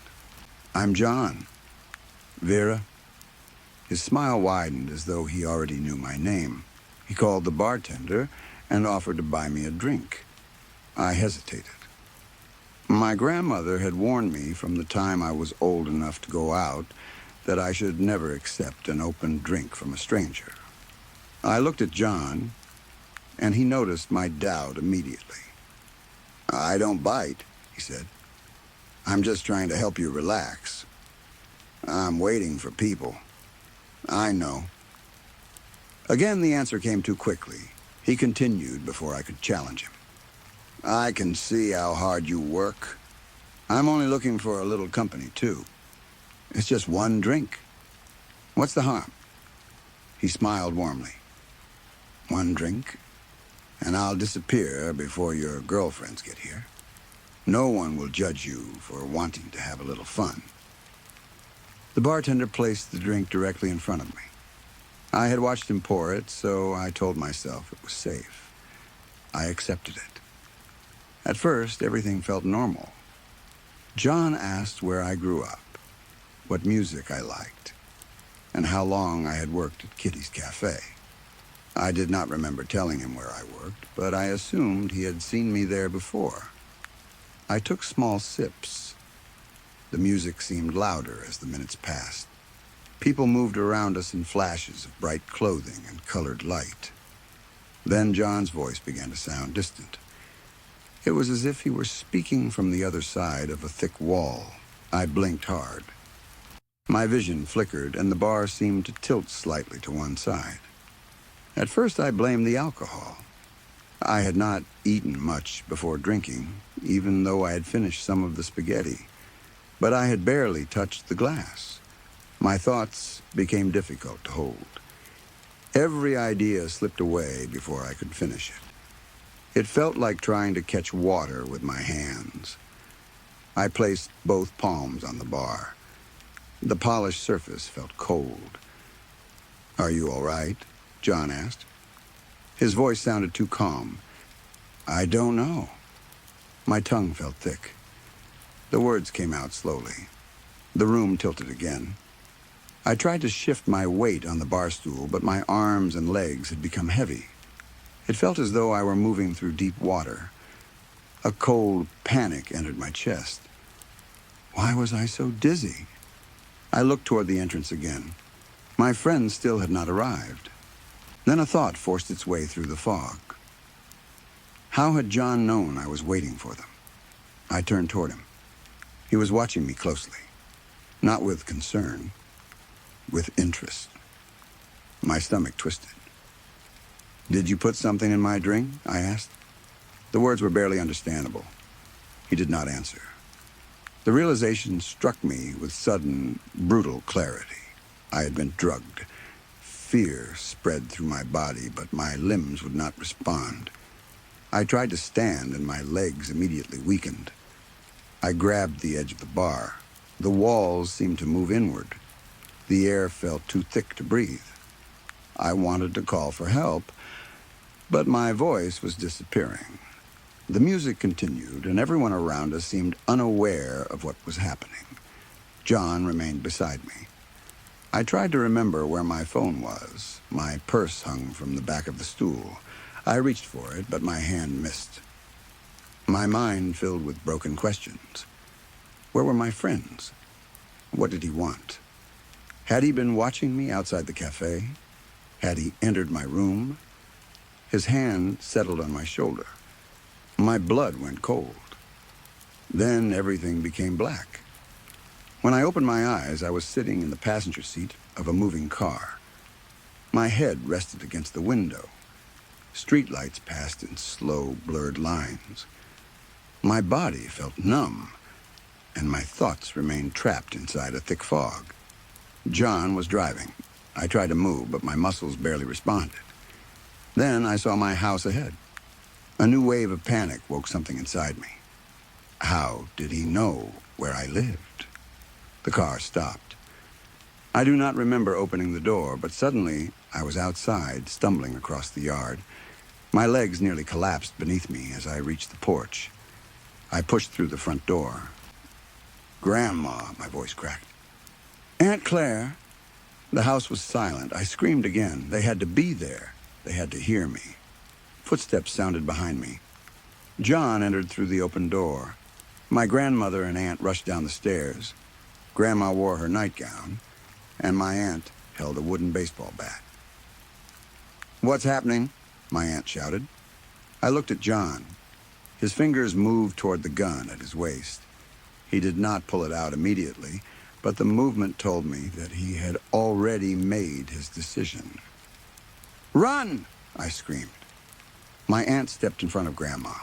"I'm John. Vera." His smile widened as though he already knew my name. He called the bartender and offered to buy me a drink. I hesitated. My grandmother had warned me from the time I was old enough to go out that I should never accept an open drink from a stranger. I looked at John, and he noticed my doubt immediately. "I don't bite," he said. "I'm just trying to help you relax. I'm waiting for people." "I know." Again, the answer came too quickly. He continued before I could challenge him. "I can see how hard you work. I'm only looking for a little company, too. It's just one drink. What's the harm?" He smiled warmly. "One drink, and I'll disappear before your girlfriends get here. No one will judge you for wanting to have a little fun." The bartender placed the drink directly in front of me. I had watched him pour it, so I told myself it was safe. I accepted it. At first, everything felt normal. John asked where I grew up, what music I liked, and how long I had worked at Kitty's Cafe. I did not remember telling him where I worked, but I assumed he had seen me there before. I took small sips. The music seemed louder as the minutes passed. People moved around us in flashes of bright clothing and colored light. Then John's voice began to sound distant. It was as if he were speaking from the other side of a thick wall. I blinked hard. My vision flickered, and the bar seemed to tilt slightly to one side. At first, I blamed the alcohol. I had not eaten much before drinking, even though I had finished some of the spaghetti. But I had barely touched the glass. My thoughts became difficult to hold. Every idea slipped away before I could finish it. It felt like trying to catch water with my hands. I placed both palms on the bar. The polished surface felt cold. "Are you all right?" John asked. His voice sounded too calm. "I don't know." My tongue felt thick. The words came out slowly. The room tilted again. I tried to shift my weight on the bar stool, but my arms and legs had become heavy. It felt as though I were moving through deep water. A cold panic entered my chest. Why was I so dizzy? I looked toward the entrance again. My friends still had not arrived. Then a thought forced its way through the fog. How had John known I was waiting for them? I turned toward him. He was watching me closely, not with concern, with interest. My stomach twisted. "Did you put something in my drink?" I asked. The words were barely understandable. He did not answer. The realization struck me with sudden, brutal clarity. I had been drugged. Fear spread through my body, but my limbs would not respond. I tried to stand, and my legs immediately weakened. I grabbed the edge of the bar. The walls seemed to move inward. The air felt too thick to breathe. I wanted to call for help, but my voice was disappearing. The music continued, and everyone around us seemed unaware of what was happening. John remained beside me. I tried to remember where my phone was. My purse hung from the back of the stool. I reached for it, but my hand missed. My mind filled with broken questions. Where were my friends? What did he want? Had he been watching me outside the cafe? Had he entered my room? His hand settled on my shoulder. My blood went cold. Then everything became black. When I opened my eyes, I was sitting in the passenger seat of a moving car. My head rested against the window. Streetlights passed in slow, blurred lines. My body felt numb, and my thoughts remained trapped inside a thick fog. John was driving. I tried to move, but my muscles barely responded. Then I saw my house ahead. A new wave of panic woke something inside me. How did he know where I lived? The car stopped. I do not remember opening the door, but suddenly I was outside, stumbling across the yard. My legs nearly collapsed beneath me as I reached the porch. I pushed through the front door. "Grandma," my voice cracked. "Aunt Claire." The house was silent. I screamed again. They had to be there. They had to hear me. Footsteps sounded behind me. John entered through the open door. My grandmother and aunt rushed down the stairs. Grandma wore her nightgown, and my aunt held a wooden baseball bat. "What's happening?" my aunt shouted. I looked at John. His fingers moved toward the gun at his waist. He did not pull it out immediately, but the movement told me that he had already made his decision. "Run!" I screamed. My aunt stepped in front of Grandma.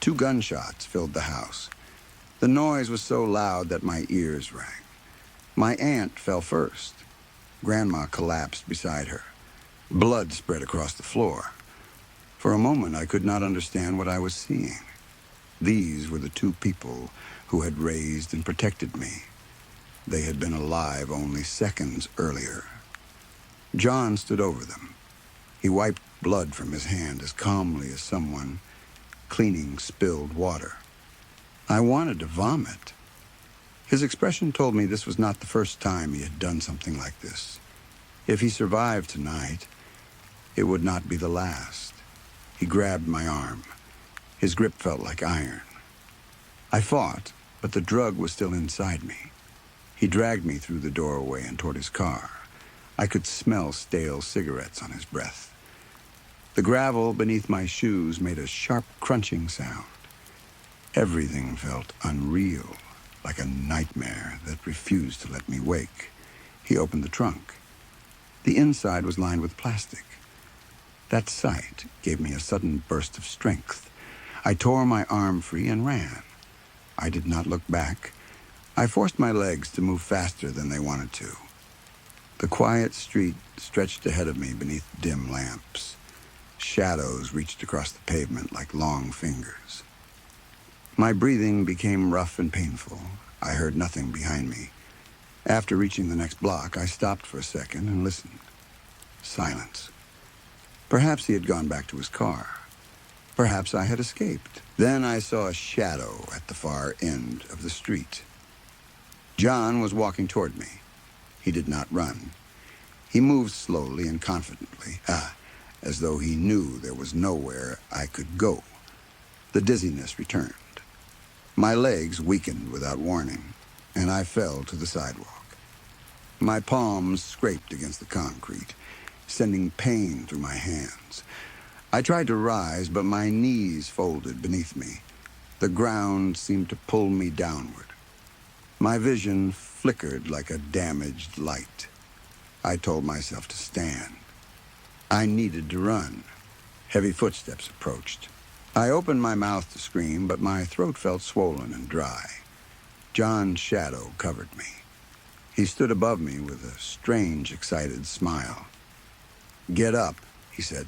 2 gunshots filled the house. The noise was so loud that my ears rang. My aunt fell first. Grandma collapsed beside her. Blood spread across the floor. For a moment, I could not understand what I was seeing. These were the 2 people who had raised and protected me. They had been alive only seconds earlier. John stood over them. He wiped blood from his hand as calmly as someone cleaning spilled water. I wanted to vomit. His expression told me this was not the first time he had done something like this. If he survived tonight, it would not be the last. He grabbed my arm. His grip felt like iron. I fought, but the drug was still inside me. He dragged me through the doorway and toward his car. I could smell stale cigarettes on his breath. The gravel beneath my shoes made a sharp crunching sound. Everything felt unreal, like a nightmare that refused to let me wake. He opened the trunk. The inside was lined with plastic. That sight gave me a sudden burst of strength. I tore my arm free and ran. I did not look back. I forced my legs to move faster than they wanted to. The quiet street stretched ahead of me beneath dim lamps. Shadows reached across the pavement like long fingers. My breathing became rough and painful. I heard nothing behind me. After reaching the next block, I stopped for a second and listened. Silence. Perhaps he had gone back to his car. Perhaps I had escaped. Then I saw a shadow at the far end of the street. John was walking toward me. He did not run. He moved slowly and confidently. as though he knew there was nowhere I could go. The dizziness returned. My legs weakened without warning, and I fell to the sidewalk. My palms scraped against the concrete, sending pain through my hands. I tried to rise, but my knees folded beneath me. The ground seemed to pull me downward. My vision flickered like a damaged light. I told myself to stand. I needed to run. Heavy footsteps approached. I opened my mouth to scream, but my throat felt swollen and dry. John's shadow covered me. He stood above me with a strange, excited smile. "Get up," he said.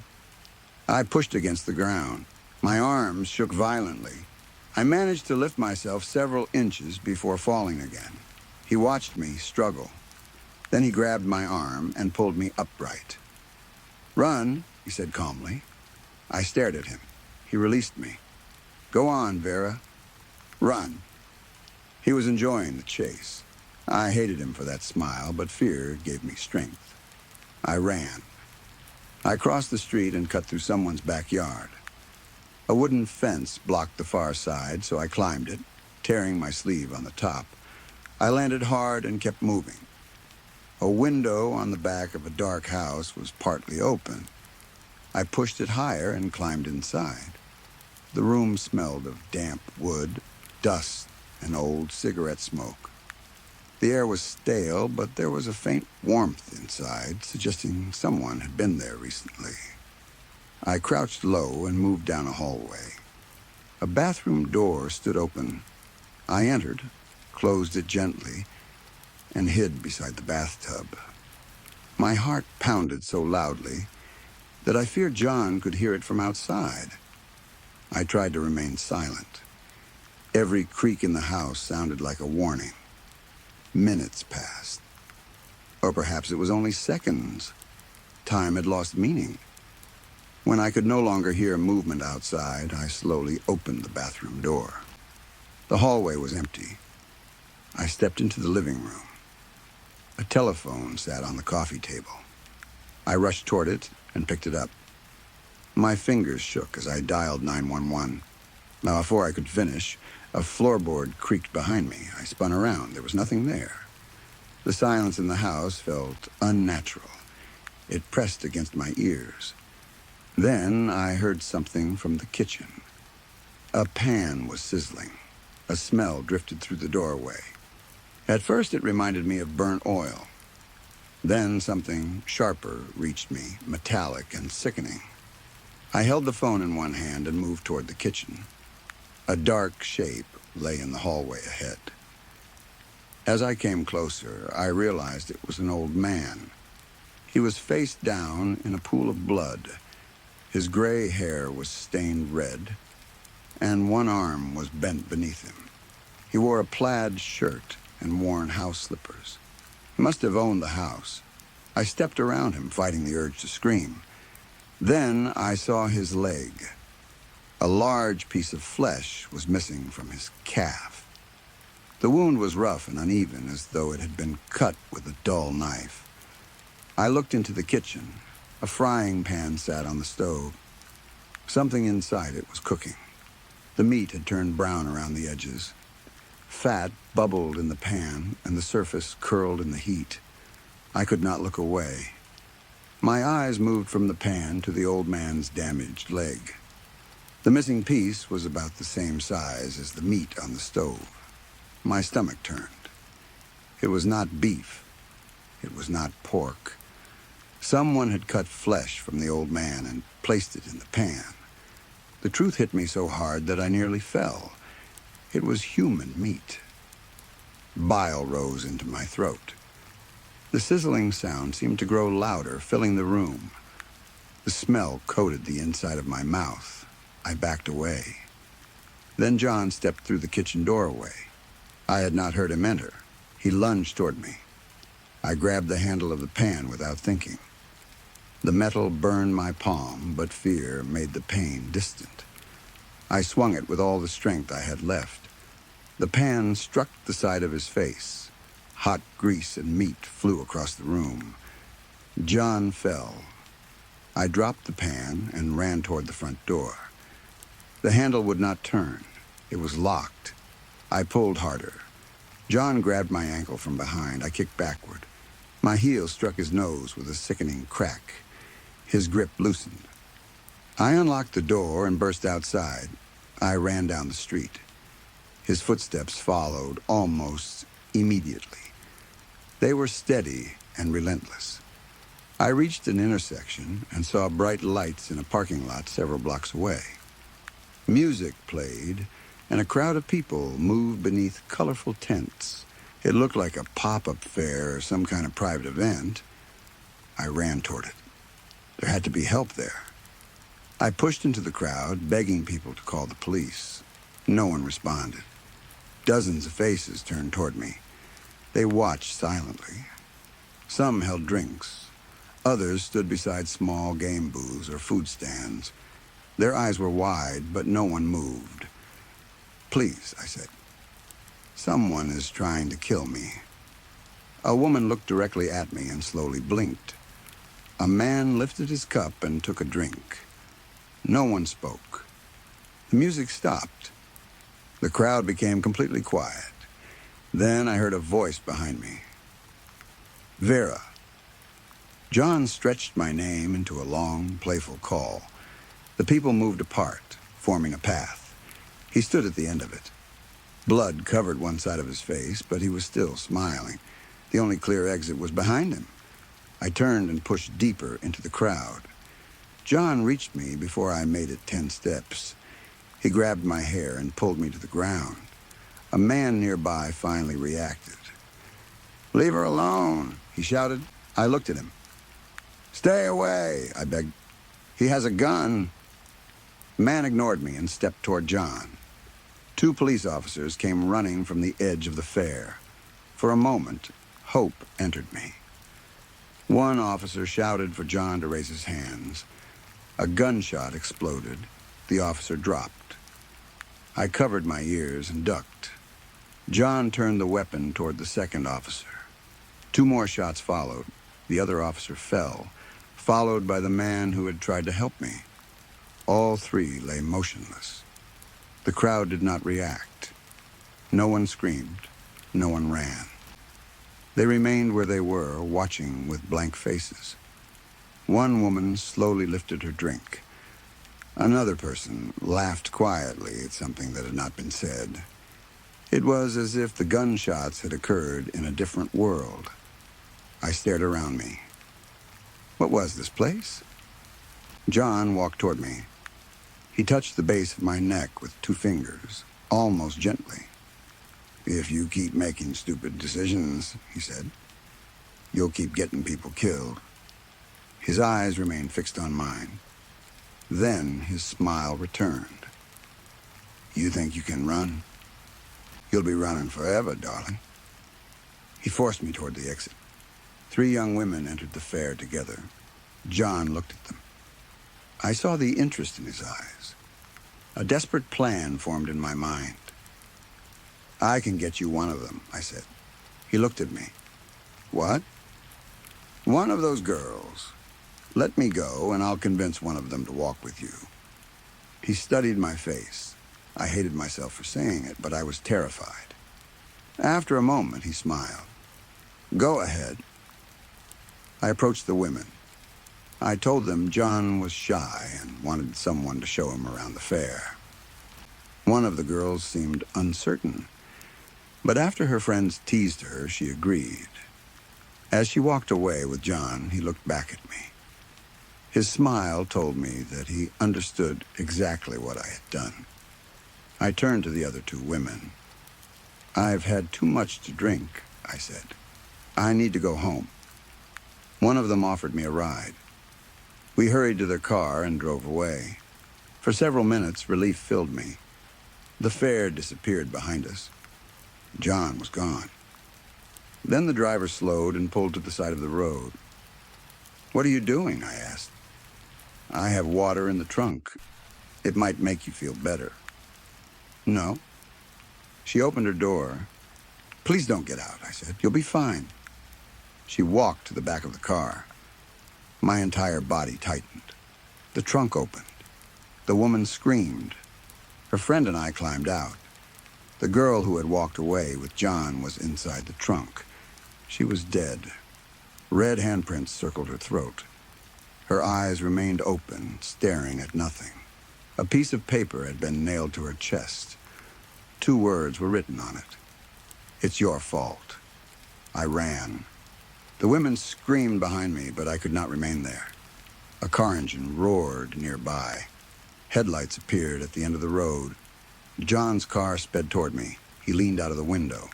I pushed against the ground. My arms shook violently. I managed to lift myself several inches before falling again. He watched me struggle. Then he grabbed my arm and pulled me upright. "Run," he said calmly. I stared at him. He released me. "Go on, Vera. Run." He was enjoying the chase. I hated him for that smile, but fear gave me strength. I ran. I crossed the street and cut through someone's backyard. A wooden fence blocked the far side, so I climbed it, tearing my sleeve on the top. I landed hard and kept moving. A window on the back of a dark house was partly open. I pushed it higher and climbed inside. The room smelled of damp wood, dust, and old cigarette smoke. The air was stale, but there was a faint warmth inside, suggesting someone had been there recently. I crouched low and moved down a hallway. A bathroom door stood open. I entered, closed it gently, and hid beside the bathtub. My heart pounded so loudly that I feared John could hear it from outside. I tried to remain silent. Every creak in the house sounded like a warning. Minutes passed. Or perhaps it was only seconds. Time had lost meaning. When I could no longer hear movement outside, I slowly opened the bathroom door. The hallway was empty. I stepped into the living room. A telephone sat on the coffee table. I rushed toward it and picked it up. My fingers shook as I dialed 911. Now, before I could finish, a floorboard creaked behind me. I spun around. There was nothing there. The silence in the house felt unnatural. It pressed against my ears. Then I heard something from the kitchen. A pan was sizzling. A smell drifted through the doorway. At first, it reminded me of burnt oil. Then something sharper reached me, metallic and sickening. I held the phone in one hand and moved toward the kitchen. A dark shape lay in the hallway ahead. As I came closer, I realized it was an old man. He was face down in a pool of blood. His gray hair was stained red, and one arm was bent beneath him. He wore a plaid shirt and worn house slippers. He must have owned the house. I stepped around him, fighting the urge to scream. Then I saw his leg. A large piece of flesh was missing from his calf. The wound was rough and uneven, as though it had been cut with a dull knife. I looked into the kitchen. A frying pan sat on the stove. Something inside it was cooking. The meat had turned brown around the edges. Fat bubbled in the pan, and the surface curled in the heat. I could not look away. My eyes moved from the pan to the old man's damaged leg. The missing piece was about the same size as the meat on the stove. My stomach turned. It was not beef. It was not pork. Someone had cut flesh from the old man and placed it in the pan. The truth hit me so hard that I nearly fell. It was human meat. Bile rose into my throat. The sizzling sound seemed to grow louder, filling the room. The smell coated the inside of my mouth. I backed away. Then John stepped through the kitchen doorway. I had not heard him enter. He lunged toward me. I grabbed the handle of the pan without thinking. The metal burned my palm, but fear made the pain distant. I swung it with all the strength I had left. The pan struck the side of his face. Hot grease and meat flew across the room. John fell. I dropped the pan and ran toward the front door. The handle would not turn. It was locked. I pulled harder. John grabbed my ankle from behind. I kicked backward. My heel struck his nose with a sickening crack. His grip loosened. I unlocked the door and burst outside. I ran down the street. His footsteps followed almost immediately. They were steady and relentless. I reached an intersection and saw bright lights in a parking lot several blocks away. Music played, and a crowd of people moved beneath colorful tents. It looked like a pop-up fair or some kind of private event. I ran toward it. There had to be help there. I pushed into the crowd, begging people to call the police. No one responded. Dozens of faces turned toward me. They watched silently. Some held drinks. Others stood beside small game booths or food stands. Their eyes were wide, but no one moved. "Please," I said. "Someone is trying to kill me." A woman looked directly at me and slowly blinked. A man lifted his cup and took a drink. No one spoke. The music stopped. The crowd became completely quiet. Then I heard a voice behind me. "Vera." John stretched my name into a long, playful call. The people moved apart, forming a path. He stood at the end of it. Blood covered one side of his face, but he was still smiling. The only clear exit was behind him. I turned and pushed deeper into the crowd. John reached me before I made it 10 steps. He grabbed my hair and pulled me to the ground. A man nearby finally reacted. "Leave her alone," he shouted. I looked at him. "Stay away," I begged. "He has a gun." The man ignored me and stepped toward John. 2 police officers came running from the edge of the fair. For a moment, hope entered me. One officer shouted for John to raise his hands. A gunshot exploded. The officer dropped. I covered my ears and ducked. John turned the weapon toward the second officer. 2 more shots followed. The other officer fell, followed by the man who had tried to help me. All 3 lay motionless. The crowd did not react. No one screamed. No one ran. They remained where they were, watching with blank faces. One woman slowly lifted her drink. Another person laughed quietly at something that had not been said. It was as if the gunshots had occurred in a different world. I stared around me. What was this place? John walked toward me. He touched the base of my neck with 2 fingers, almost gently. "If you keep making stupid decisions," he said, "you'll keep getting people killed." His eyes remained fixed on mine. Then his smile returned. "You think you can run? You'll be running forever, darling." He forced me toward the exit. 3 young women entered the fair together. John looked at them. I saw the interest in his eyes. A desperate plan formed in my mind. "I can get you one of them," I said. He looked at me. "What?" "One of those girls. Let me go, and I'll convince one of them to walk with you." He studied my face. I hated myself for saying it, but I was terrified. After a moment, he smiled. "Go ahead." I approached the women. I told them John was shy and wanted someone to show him around the fair. One of the girls seemed uncertain, but after her friends teased her, she agreed. As she walked away with John, he looked back at me. His smile told me that he understood exactly what I had done. I turned to the other 2 women. "I've had too much to drink," I said. "I need to go home." One of them offered me a ride. We hurried to their car and drove away. For several minutes, relief filled me. The fair disappeared behind us. John was gone. Then the driver slowed and pulled to the side of the road. "What are you doing?" I asked. "I have water in the trunk. It might make you feel better." "No." She opened her door. "Please don't get out," I said. "You'll be fine." She walked to the back of the car. My entire body tightened. The trunk opened. The woman screamed. Her friend and I climbed out. The girl who had walked away with John was inside the trunk. She was dead. Red handprints circled her throat. Her eyes remained open, staring at nothing. A piece of paper had been nailed to her chest. 2 words were written on it. "It's your fault." I ran. The women screamed behind me, but I could not remain there. A car engine roared nearby. Headlights appeared at the end of the road. John's car sped toward me. He leaned out of the window.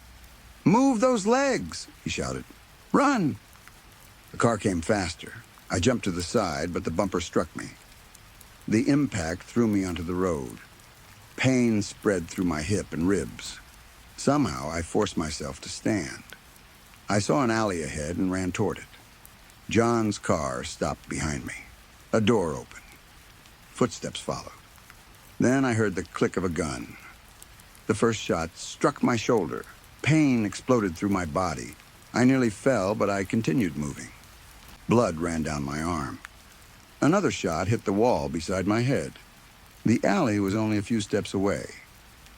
"Move those legs!" he shouted. "Run!" The car came faster. I jumped to the side, but the bumper struck me. The impact threw me onto the road. Pain spread through my hip and ribs. Somehow, I forced myself to stand. I saw an alley ahead and ran toward it. John's car stopped behind me. A door opened. Footsteps followed. Then I heard the click of a gun. The first shot struck my shoulder. Pain exploded through my body. I nearly fell, but I continued moving. Blood ran down my arm. Another shot hit the wall beside my head. The alley was only a few steps away.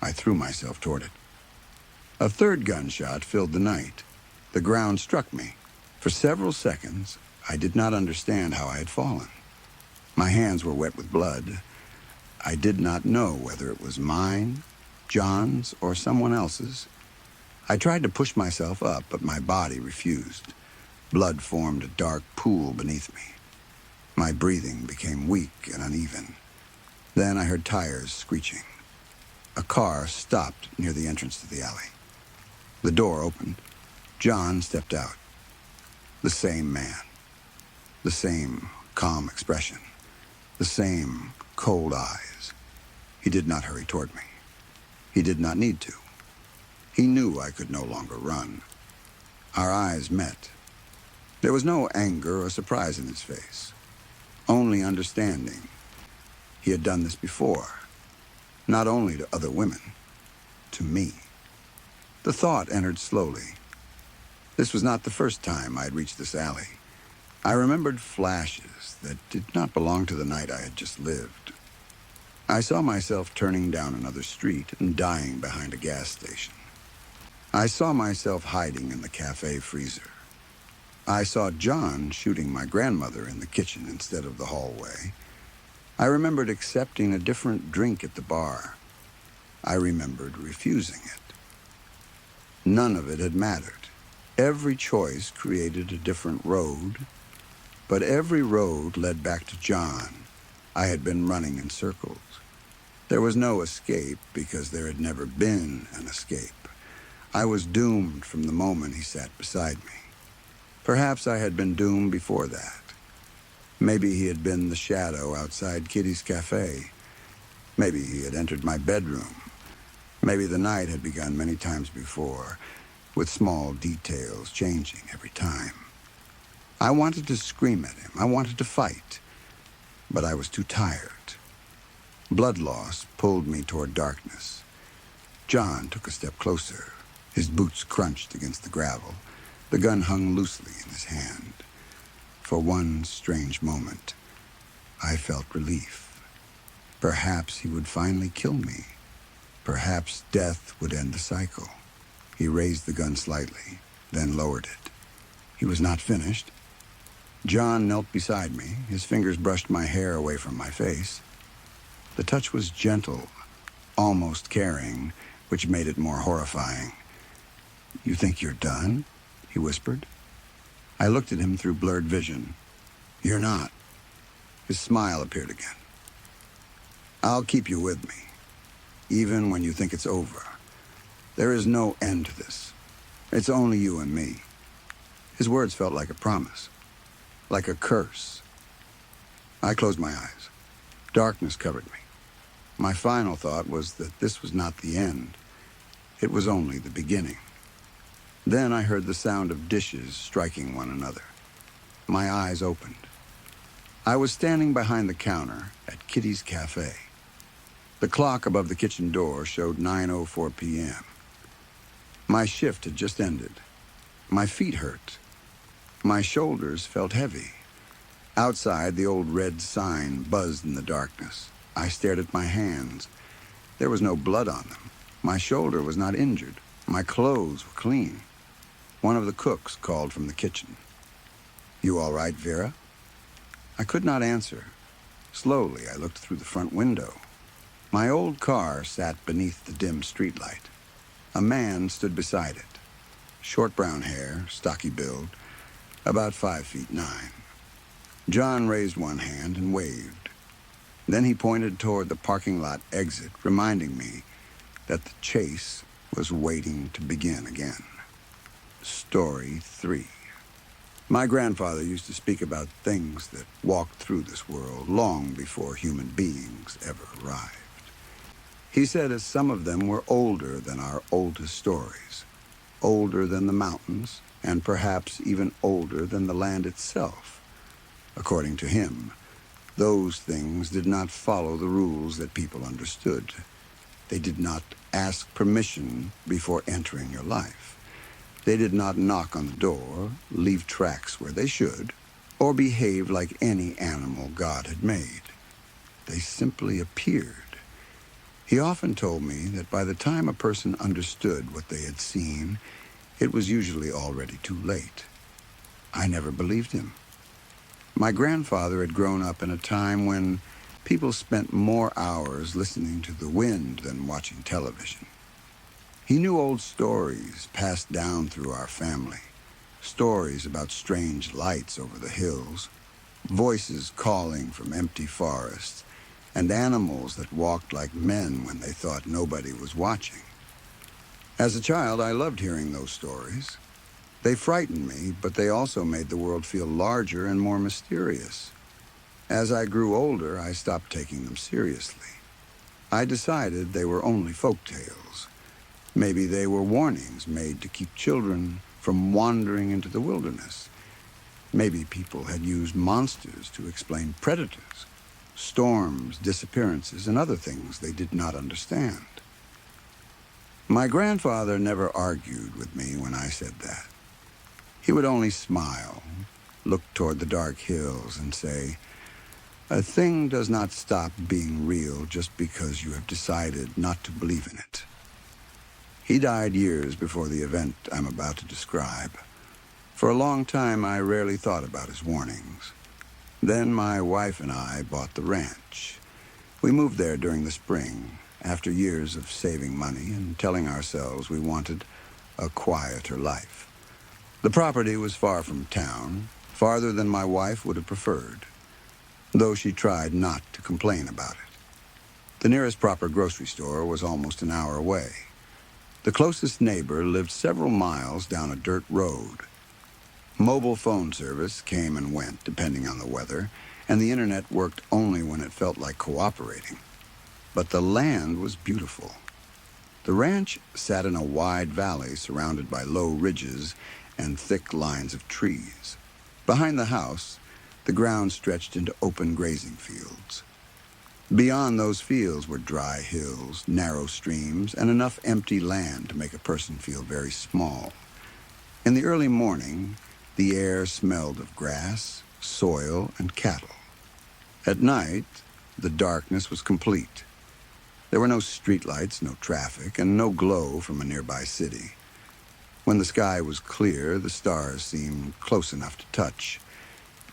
I threw myself toward it. A third gunshot filled the night. The ground struck me. For several seconds, I did not understand how I had fallen. My hands were wet with blood. I did not know whether it was mine, John's, or someone else's. I tried to push myself up, but my body refused. Blood formed a dark pool beneath me. My breathing became weak and uneven. Then I heard tires screeching. A car stopped near the entrance to the alley. The door opened. John stepped out. The same man. The same calm expression. The same cold eyes. He did not hurry toward me. He did not need to. He knew I could no longer run. Our eyes met. There was no anger or surprise in his face. Only understanding. He had done this before. Not only to other women. To me. The thought entered slowly. This was not the first time I had reached this alley. I remembered flashes that did not belong to the night I had just lived. I saw myself turning down another street and dying behind a gas station. I saw myself hiding in the cafe freezer. I saw John shooting my grandmother in the kitchen instead of the hallway. I remembered accepting a different drink at the bar. I remembered refusing it. None of it had mattered. Every choice created a different road, but every road led back to John. I had been running in circles. There was no escape because there had never been an escape. I was doomed from the moment he sat beside me. Perhaps I had been doomed before that. Maybe he had been the shadow outside Kitty's cafe. Maybe he had entered my bedroom. Maybe the night had begun many times before, with small details changing every time. I wanted to scream at him. I wanted to fight. But I was too tired. Blood loss pulled me toward darkness. John took a step closer. His boots crunched against the gravel. The gun hung loosely in his hand. For one strange moment, I felt relief. Perhaps he would finally kill me. Perhaps death would end the cycle. He raised the gun slightly, then lowered it. He was not finished. John knelt beside me. His fingers brushed my hair away from my face. The touch was gentle, almost caring, which made it more horrifying. "You think you're done?" he whispered. I looked at him through blurred vision. "You're not." His smile appeared again. "I'll keep you with me, even when you think it's over. There is no end to this. It's only you and me." His words felt like a promise, like a curse. I closed my eyes. Darkness covered me. My final thought was that this was not the end. It was only the beginning. Then I heard the sound of dishes striking one another. My eyes opened. I was standing behind the counter at Kitty's cafe. The clock above the kitchen door showed 9:04 p.m. My shift had just ended. My feet hurt. My shoulders felt heavy. Outside, the old red sign buzzed in the darkness. I stared at my hands. There was no blood on them. My shoulder was not injured. My clothes were clean. One of the cooks called from the kitchen. "You all right, Vera?" I could not answer. Slowly, I looked through the front window. My old car sat beneath the dim streetlight. A man stood beside it. Short brown hair, stocky build, about 5'9". John raised one hand and waved. Then he pointed toward the parking lot exit, reminding me that the chase was waiting to begin again. Story 3. My grandfather used to speak about things that walked through this world long before human beings ever arrived. He said as some of them were older than our oldest stories, older than the mountains, and perhaps even older than the land itself. According to him, those things did not follow the rules that people understood. They did not ask permission before entering your life. They did not knock on the door, leave tracks where they should, or behave like any animal God had made. They simply appeared. He often told me that by the time a person understood what they had seen, it was usually already too late. I never believed him. My grandfather had grown up in a time when people spent more hours listening to the wind than watching television. He knew old stories passed down through our family, stories about strange lights over the hills, voices calling from empty forests, and animals that walked like men when they thought nobody was watching. As a child, I loved hearing those stories. They frightened me, but they also made the world feel larger and more mysterious. As I grew older, I stopped taking them seriously. I decided they were only folk tales. Maybe they were warnings made to keep children from wandering into the wilderness. Maybe people had used monsters to explain predators, storms, disappearances, and other things they did not understand. My grandfather never argued with me when I said that. He would only smile, look toward the dark hills, and say, "A thing does not stop being real just because you have decided not to believe in it." He died years before the event I'm about to describe. For a long time, I rarely thought about his warnings. Then my wife and I bought the ranch. We moved there during the spring, after years of saving money and telling ourselves we wanted a quieter life. The property was far from town, farther than my wife would have preferred, though she tried not to complain about it. The nearest proper grocery store was almost an hour away. The closest neighbor lived several miles down a dirt road. Mobile phone service came and went, depending on the weather, and the internet worked only when it felt like cooperating. But the land was beautiful. The ranch sat in a wide valley surrounded by low ridges and thick lines of trees. Behind the house, the ground stretched into open grazing fields. Beyond those fields were dry hills, narrow streams, and enough empty land to make a person feel very small. In the early morning, the air smelled of grass, soil, and cattle. At night, the darkness was complete. There were no streetlights, no traffic, and no glow from a nearby city. When the sky was clear, the stars seemed close enough to touch.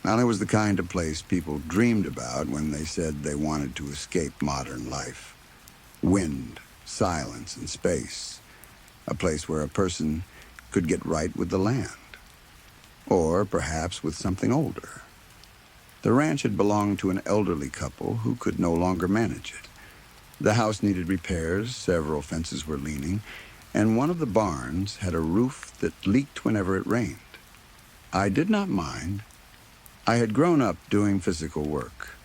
Now, it was the kind of place people dreamed about when they said they wanted to escape modern life. Wind, silence, and space. A place where a person could get right with the land. Or perhaps with something older. The ranch had belonged to an elderly couple who could no longer manage it. The house needed repairs, several fences were leaning, and one of the barns had a roof that leaked whenever it rained. I did not mind. I had grown up doing physical work.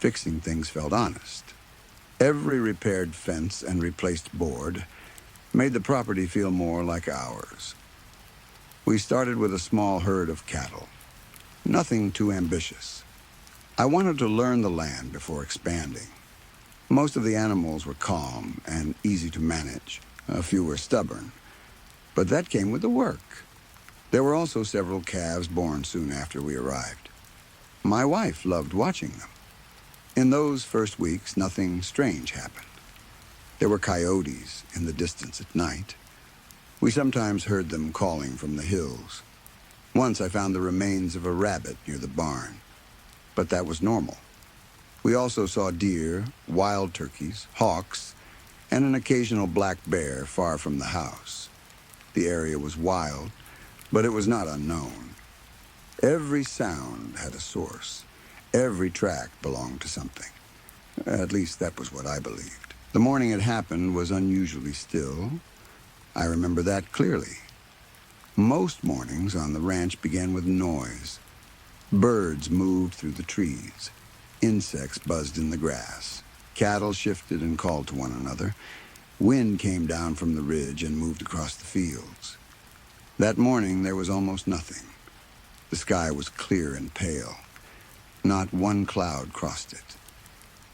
Fixing things felt honest. Every repaired fence and replaced board made the property feel more like ours. We started with a small herd of cattle. Nothing too ambitious. I wanted to learn the land before expanding. Most of the animals were calm and easy to manage. A few were stubborn. But that came with the work. There were also several calves born soon after we arrived. My wife loved watching them. In those first weeks, nothing strange happened. There were coyotes in the distance at night. We sometimes heard them calling from the hills. Once I found the remains of a rabbit near the barn, but that was normal. We also saw deer, wild turkeys, hawks, and an occasional black bear far from the house. The area was wild, but it was not unknown. Every sound had a source. Every track belonged to something. At least that was what I believed. The morning it happened was unusually still. I remember that clearly. Most mornings on the ranch began with noise. Birds moved through the trees. Insects buzzed in the grass. Cattle shifted and called to one another. Wind came down from the ridge and moved across the fields. That morning there was almost nothing. The sky was clear and pale. Not one cloud crossed it.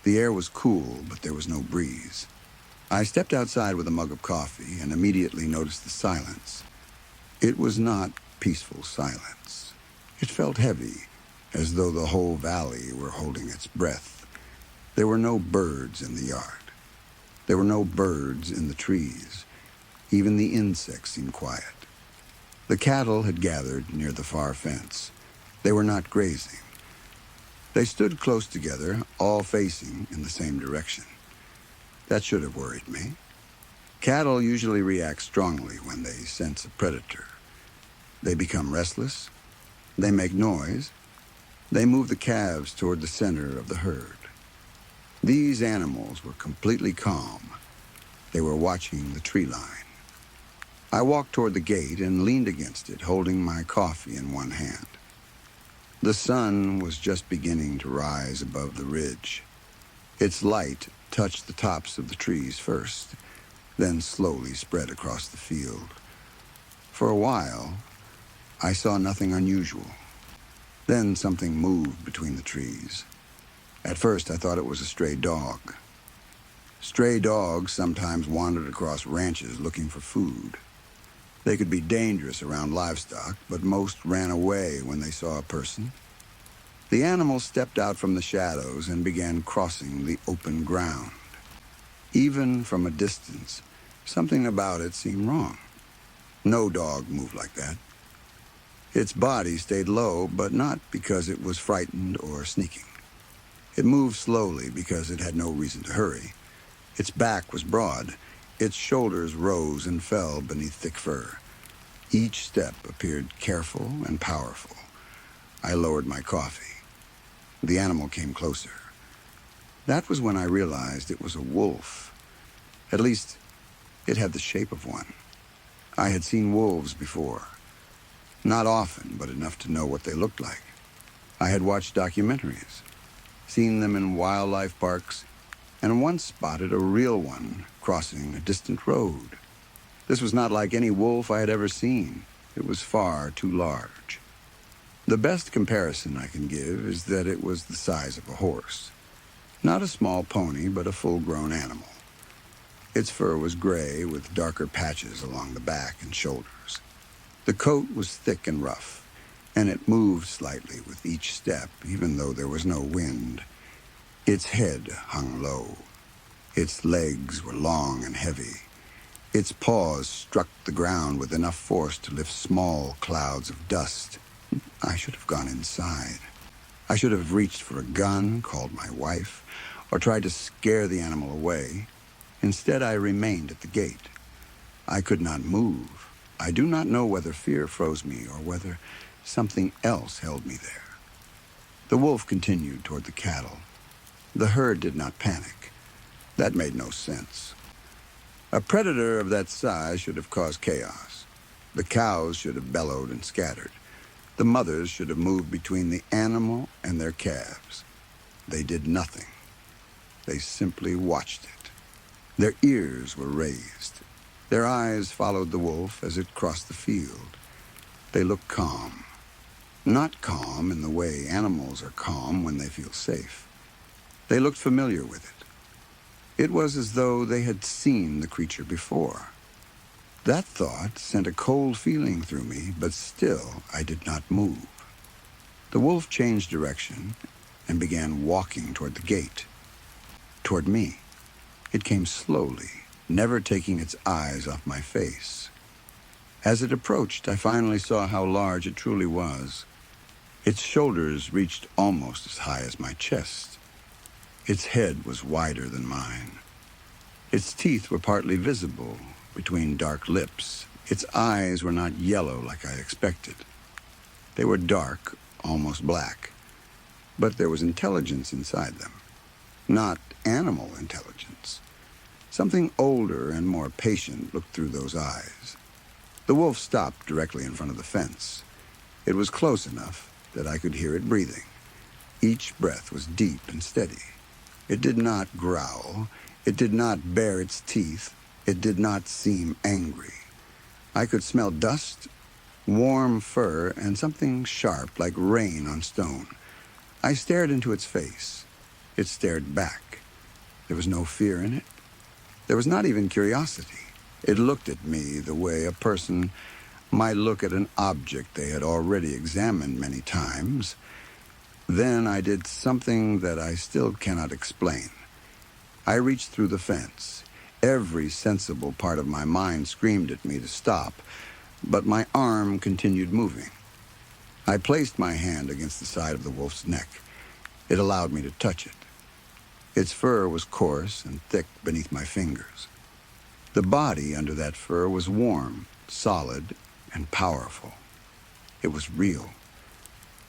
The air was cool, but there was no breeze. I stepped outside with a mug of coffee and immediately noticed the silence. It was not peaceful silence. It felt heavy, as though the whole valley were holding its breath. There were no birds in the yard. There were no birds in the trees. Even the insects seemed quiet. The cattle had gathered near the far fence. They were not grazing. They stood close together, all facing in the same direction. That should have worried me. Cattle usually react strongly when they sense a predator. They become restless. They make noise. They move the calves toward the center of the herd. These animals were completely calm. They were watching the tree line. I walked toward the gate and leaned against it, holding my coffee in one hand. The sun was just beginning to rise above the ridge. Its light touched the tops of the trees first, then slowly spread across the field. For a while, I saw nothing unusual. Then something moved between the trees. At first, I thought it was a stray dog. Stray dogs sometimes wandered across ranches looking for food. They could be dangerous around livestock, but most ran away when they saw a person. The animal stepped out from the shadows and began crossing the open ground. Even from a distance, something about it seemed wrong. No dog moved like that. Its body stayed low, but not because it was frightened or sneaking. It moved slowly because it had no reason to hurry. Its back was broad. Its shoulders rose and fell beneath thick fur. Each step appeared careful and powerful. I lowered my coffee. The animal came closer. That was when I realized it was a wolf. At least, it had the shape of one. I had seen wolves before. Not often, but enough to know what they looked like. I had watched documentaries, seen them in wildlife parks, and once spotted a real one crossing a distant road. This was not like any wolf I had ever seen. It was far too large. The best comparison I can give is that it was the size of a horse. Not a small pony, but a full-grown animal. Its fur was gray with darker patches along the back and shoulders. The coat was thick and rough, and it moved slightly with each step, even though there was no wind. Its head hung low. Its legs were long and heavy. Its paws struck the ground with enough force to lift small clouds of dust. I should have gone inside. I should have reached for a gun, called my wife, or tried to scare the animal away. Instead, I remained at the gate. I could not move. I do not know whether fear froze me or whether something else held me there. The wolf continued toward the cattle. The herd did not panic. That made no sense. A predator of that size should have caused chaos. The cows should have bellowed and scattered. The mothers should have moved between the animal and their calves. They did nothing. They simply watched it. Their ears were raised. Their eyes followed the wolf as it crossed the field. They looked calm. Not calm in the way animals are calm when they feel safe. They looked familiar with it. It was as though they had seen the creature before. That thought sent a cold feeling through me, but still I did not move. The wolf changed direction and began walking toward the gate, toward me. It came slowly, never taking its eyes off my face. As it approached, I finally saw how large it truly was. Its shoulders reached almost as high as my chest. Its head was wider than mine. Its teeth were partly visible between dark lips. Its eyes were not yellow like I expected. They were dark, almost black, but there was intelligence inside them. Not animal intelligence. Something older and more patient looked through those eyes. The wolf stopped directly in front of the fence. It was close enough that I could hear it breathing. Each breath was deep and steady. It did not growl. It did not bare its teeth. It did not seem angry. I could smell dust, warm fur, and something sharp like rain on stone. I stared into its face. It stared back. There was no fear in it. There was not even curiosity. It looked at me the way a person might look at an object they had already examined many times. Then I did something that I still cannot explain. I reached through the fence. Every sensible part of my mind screamed at me to stop, but my arm continued moving. I placed my hand against the side of the wolf's neck. It allowed me to touch it. Its fur was coarse and thick beneath my fingers. The body under that fur was warm, solid, and powerful. It was real.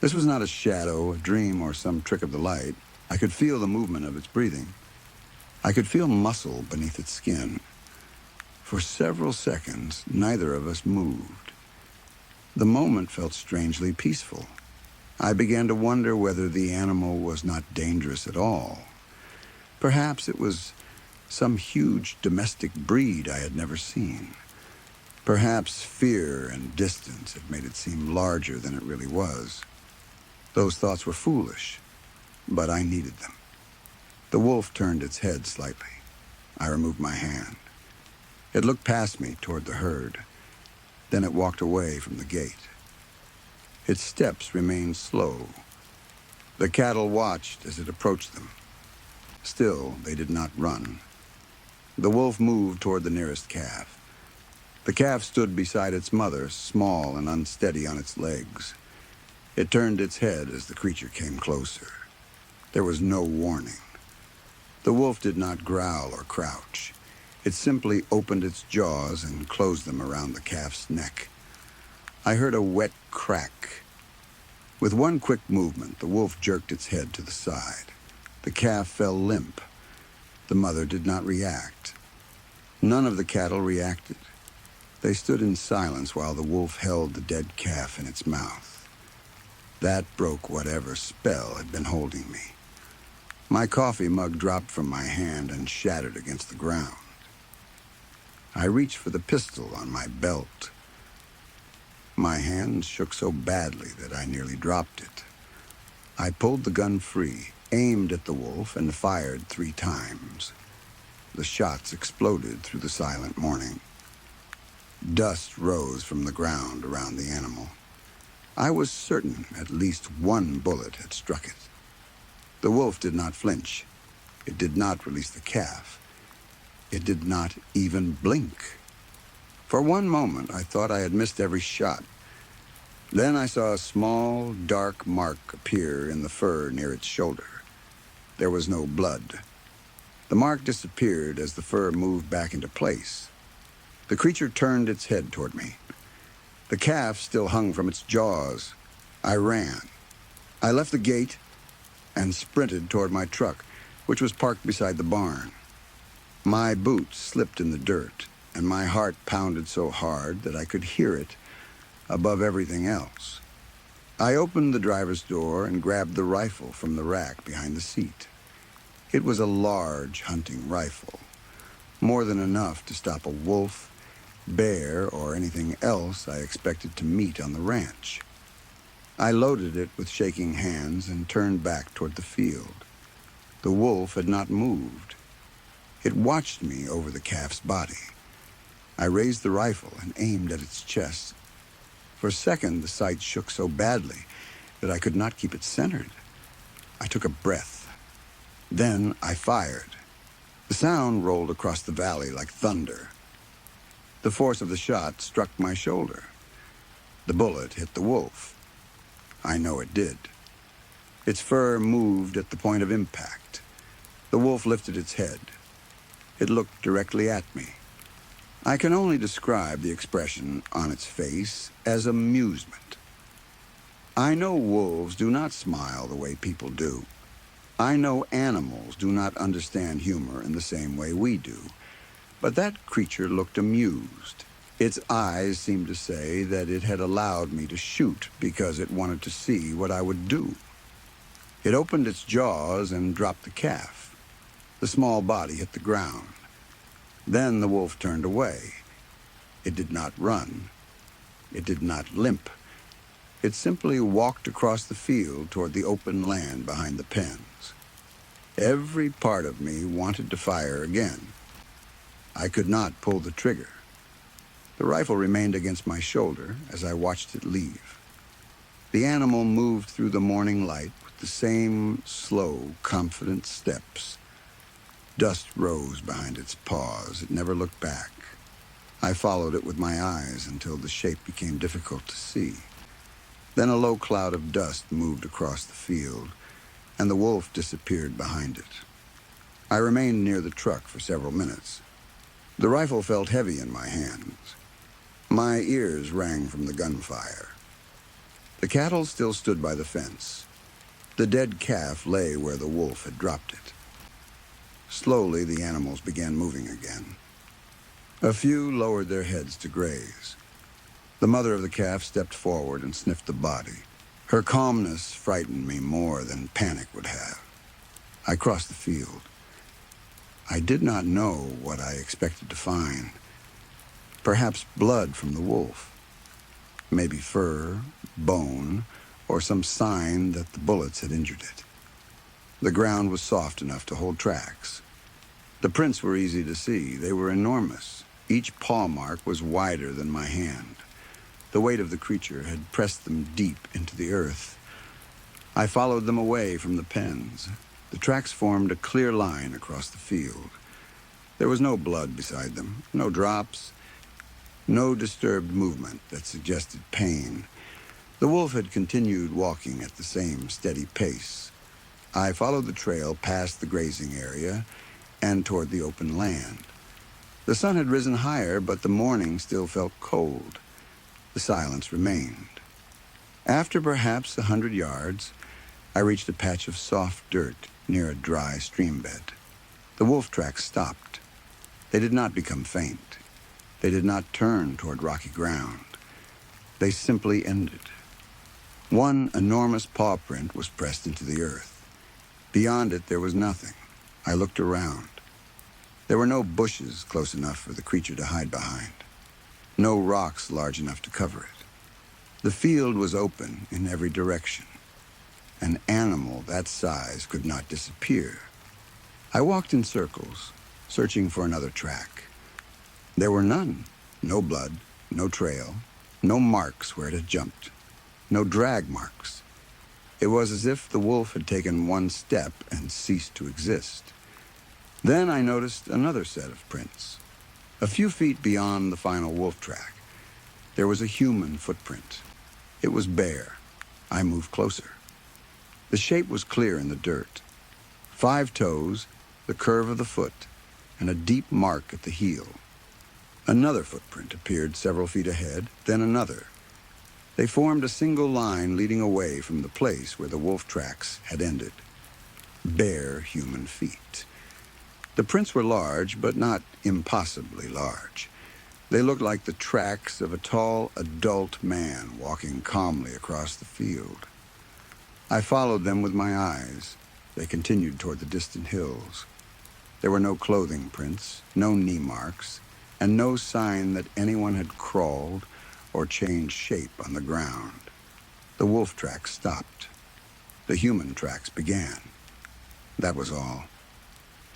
This was not a shadow, a dream, or some trick of the light. I could feel the movement of its breathing. I could feel muscle beneath its skin. For several seconds, neither of us moved. The moment felt strangely peaceful. I began to wonder whether the animal was not dangerous at all. Perhaps it was some huge domestic breed I had never seen. Perhaps fear and distance had made it seem larger than it really was. Those thoughts were foolish, but I needed them. The wolf turned its head slightly. I removed my hand. It looked past me toward the herd. Then it walked away from the gate. Its steps remained slow. The cattle watched as it approached them. Still, they did not run. The wolf moved toward the nearest calf. The calf stood beside its mother, small and unsteady on its legs. It turned its head as the creature came closer. There was no warning. The wolf did not growl or crouch. It simply opened its jaws and closed them around the calf's neck. I heard a wet crack. With one quick movement, the wolf jerked its head to the side. The calf fell limp. The mother did not react. None of the cattle reacted. They stood in silence while the wolf held the dead calf in its mouth. That broke whatever spell had been holding me. My coffee mug dropped from my hand and shattered against the ground. I reached for the pistol on my belt. My hand shook so badly that I nearly dropped it. I pulled the gun free, aimed at the wolf, and fired 3 times. The shots exploded through the silent morning. Dust rose from the ground around the animal. I was certain at least one bullet had struck it. The wolf did not flinch. It did not release the calf. It did not even blink. For one moment, I thought I had missed every shot. Then I saw a small, dark mark appear in the fur near its shoulder. There was no blood. The mark disappeared as the fur moved back into place. The creature turned its head toward me. The calf still hung from its jaws. I ran. I left the gate and sprinted toward my truck, which was parked beside the barn. My boots slipped in the dirt, and my heart pounded so hard that I could hear it above everything else. I opened the driver's door and grabbed the rifle from the rack behind the seat. It was a large hunting rifle, more than enough to stop a wolf, bear, or anything else I expected to meet on the ranch. I loaded it with shaking hands and turned back toward the field. The wolf had not moved. It watched me over the calf's body. I raised the rifle and aimed at its chest. For a second, the sight shook so badly that I could not keep it centered. I took a breath. Then I fired. The sound rolled across the valley like thunder. The force of the shot struck my shoulder. The bullet hit the wolf. I know it did. Its fur moved at the point of impact. The wolf lifted its head. It looked directly at me. I can only describe the expression on its face as amusement. I know wolves do not smile the way people do. I know animals do not understand humor in the same way we do. But that creature looked amused. Its eyes seemed to say that it had allowed me to shoot because it wanted to see what I would do. It opened its jaws and dropped the calf. The small body hit the ground. Then the wolf turned away. It did not run. It did not limp. It simply walked across the field toward the open land behind the pens. Every part of me wanted to fire again. I could not pull the trigger. The rifle remained against my shoulder as I watched it leave. The animal moved through the morning light with the same slow, confident steps. Dust rose behind its paws. It never looked back. I followed it with my eyes until the shape became difficult to see. Then a low cloud of dust moved across the field, and the wolf disappeared behind it. I remained near the truck for several minutes. The rifle felt heavy in my hands. My ears rang from the gunfire. The cattle still stood by the fence. The dead calf lay where the wolf had dropped it. Slowly, the animals began moving again. A few lowered their heads to graze. The mother of the calf stepped forward and sniffed the body. Her calmness frightened me more than panic would have. I crossed the field. I did not know what I expected to find. Perhaps blood from the wolf. Maybe fur, bone, or some sign that the bullets had injured it. The ground was soft enough to hold tracks. The prints were easy to see. They were enormous. Each paw mark was wider than my hand. The weight of the creature had pressed them deep into the earth. I followed them away from the pens. The tracks formed a clear line across the field. There was no blood beside them, no drops, no disturbed movement that suggested pain. The wolf had continued walking at the same steady pace. I followed the trail past the grazing area and toward the open land. The sun had risen higher, but the morning still felt cold. The silence remained. After perhaps 100 yards, I reached a patch of soft dirt near a dry stream bed. The wolf tracks stopped. They did not become faint. They did not turn toward rocky ground. They simply ended. One enormous paw print was pressed into the earth. Beyond it, there was nothing. I looked around. There were no bushes close enough for the creature to hide behind. No rocks large enough to cover it. The field was open in every direction. An animal that size could not disappear. I walked in circles, searching for another track. There were none. No blood, no trail, no marks where it had jumped, no drag marks. It was as if the wolf had taken one step and ceased to exist. Then I noticed another set of prints. A few feet beyond the final wolf track, there was a human footprint. It was bare. I moved closer. The shape was clear in the dirt. 5 toes, the curve of the foot, and a deep mark at the heel. Another footprint appeared several feet ahead, then another. They formed a single line leading away from the place where the wolf tracks had ended. Bare human feet. The prints were large, but not impossibly large. They looked like the tracks of a tall adult man walking calmly across the field. I followed them with my eyes. They continued toward the distant hills. There were no clothing prints, no knee marks, and no sign that anyone had crawled or changed shape on the ground. The wolf tracks stopped. The human tracks began. That was all.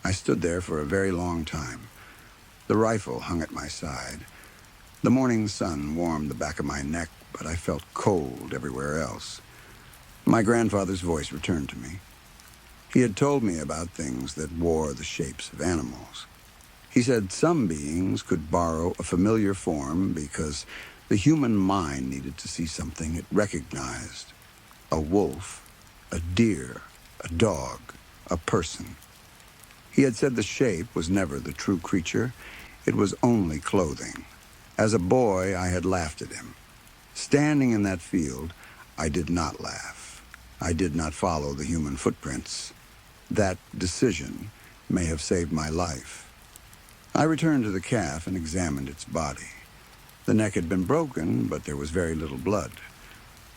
I stood there for a very long time. The rifle hung at my side. The morning sun warmed the back of my neck, but I felt cold everywhere else. My grandfather's voice returned to me. He had told me about things that wore the shapes of animals. He said some beings could borrow a familiar form because the human mind needed to see something it recognized. A wolf, a deer, a dog, a person. He had said the shape was never the true creature. It was only clothing. As a boy, I had laughed at him. Standing in that field, I did not laugh. I did not follow the human footprints. That decision may have saved my life. I returned to the calf and examined its body. The neck had been broken, but there was very little blood.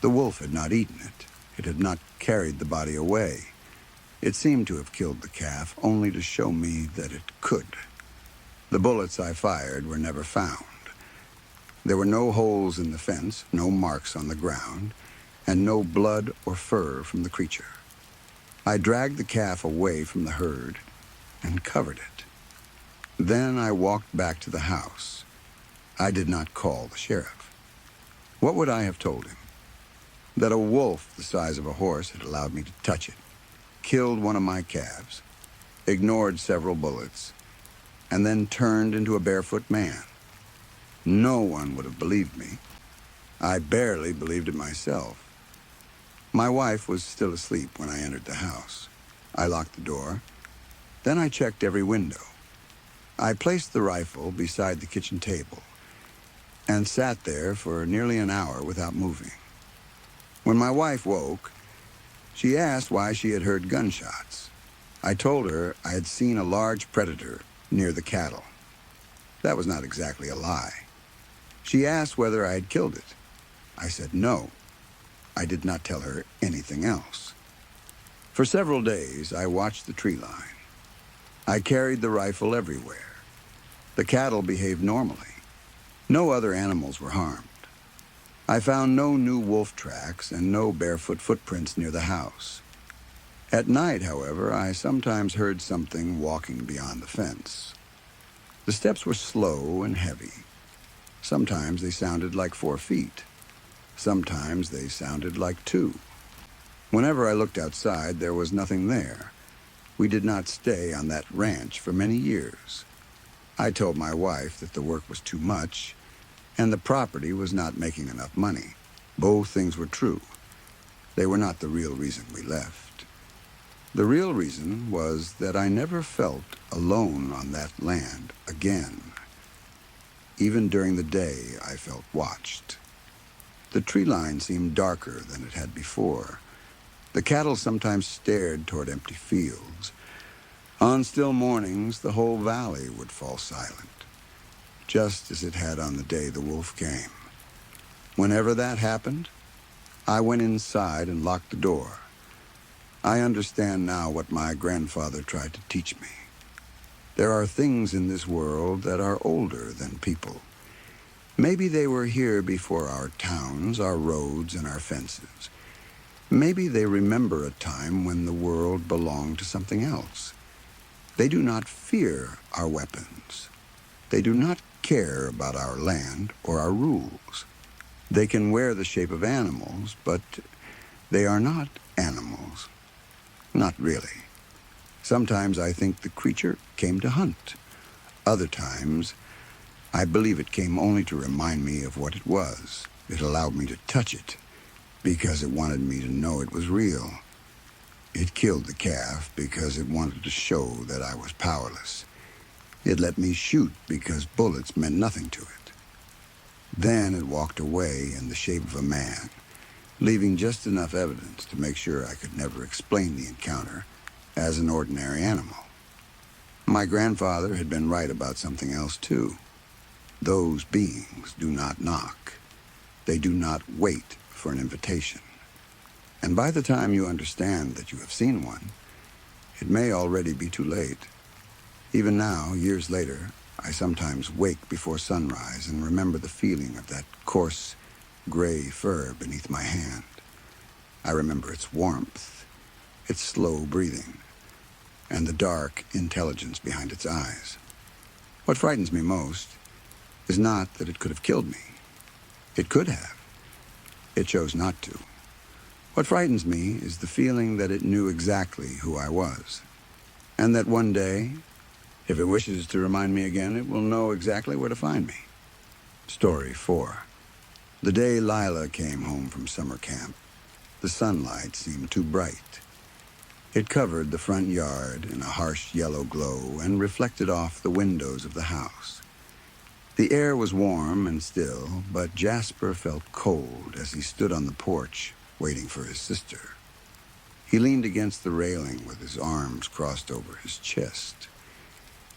The wolf had not eaten it. It had not carried the body away. It seemed to have killed the calf only to show me that it could. The bullets I fired were never found. There were no holes in the fence, no marks on the ground, and no blood or fur from the creature. I dragged the calf away from the herd and covered it. Then I walked back to the house. I did not call the sheriff. What would I have told him? That a wolf the size of a horse had allowed me to touch it, killed one of my calves, ignored several bullets, and then turned into a barefoot man. No one would have believed me. I barely believed it myself. My wife was still asleep when I entered the house. I locked the door. Then I checked every window. I placed the rifle beside the kitchen table and sat there for nearly an hour without moving. When my wife woke, she asked why she had heard gunshots. I told her I had seen a large predator near the cattle. That was not exactly a lie. She asked whether I had killed it. I said no. I did not tell her anything else. For several days, I watched the tree line. I carried the rifle everywhere. The cattle behaved normally. No other animals were harmed. I found no new wolf tracks and no barefoot footprints near the house. At night, however, I sometimes heard something walking beyond the fence. The steps were slow and heavy. Sometimes they sounded like 4 feet. Sometimes they sounded like 2. Whenever I looked outside, there was nothing there. We did not stay on that ranch for many years. I told my wife that the work was too much, and the property was not making enough money. Both things were true. They were not the real reason we left. The real reason was that I never felt alone on that land again. Even during the day, I felt watched. The tree line seemed darker than it had before. The cattle sometimes stared toward empty fields. On still mornings, the whole valley would fall silent, just as it had on the day the wolf came. Whenever that happened, I went inside and locked the door. I understand now what my grandfather tried to teach me. There are things in this world that are older than people. Maybe they were here before our towns, our roads, and our fences. Maybe they remember a time when the world belonged to something else. They do not fear our weapons. They do not care about our land or our rules. They can wear the shape of animals, but they are not animals. Not really. Sometimes I think the creature came to hunt. Other times, I believe it came only to remind me of what it was. It allowed me to touch it because it wanted me to know it was real. It killed the calf because it wanted to show that I was powerless. It let me shoot because bullets meant nothing to it. Then it walked away in the shape of a man, leaving just enough evidence to make sure I could never explain the encounter as an ordinary animal. My grandfather had been right about something else, too. Those beings do not knock. They do not wait for an invitation. And by the time you understand that you have seen one, it may already be too late. Even now, years later, I sometimes wake before sunrise and remember the feeling of that coarse, gray fur beneath my hand. I remember its warmth, its slow breathing, and the dark intelligence behind its eyes. What frightens me most is not that it could have killed me. It could have. It chose not to. What frightens me is the feeling that it knew exactly who I was, and that one day, if it wishes to remind me again, it will know exactly where to find me. Story 4. The day Lila came home from summer camp, the sunlight seemed too bright. It covered the front yard in a harsh yellow glow and reflected off the windows of the house. The air was warm and still, but Jasper felt cold as he stood on the porch waiting for his sister. He leaned against the railing with his arms crossed over his chest.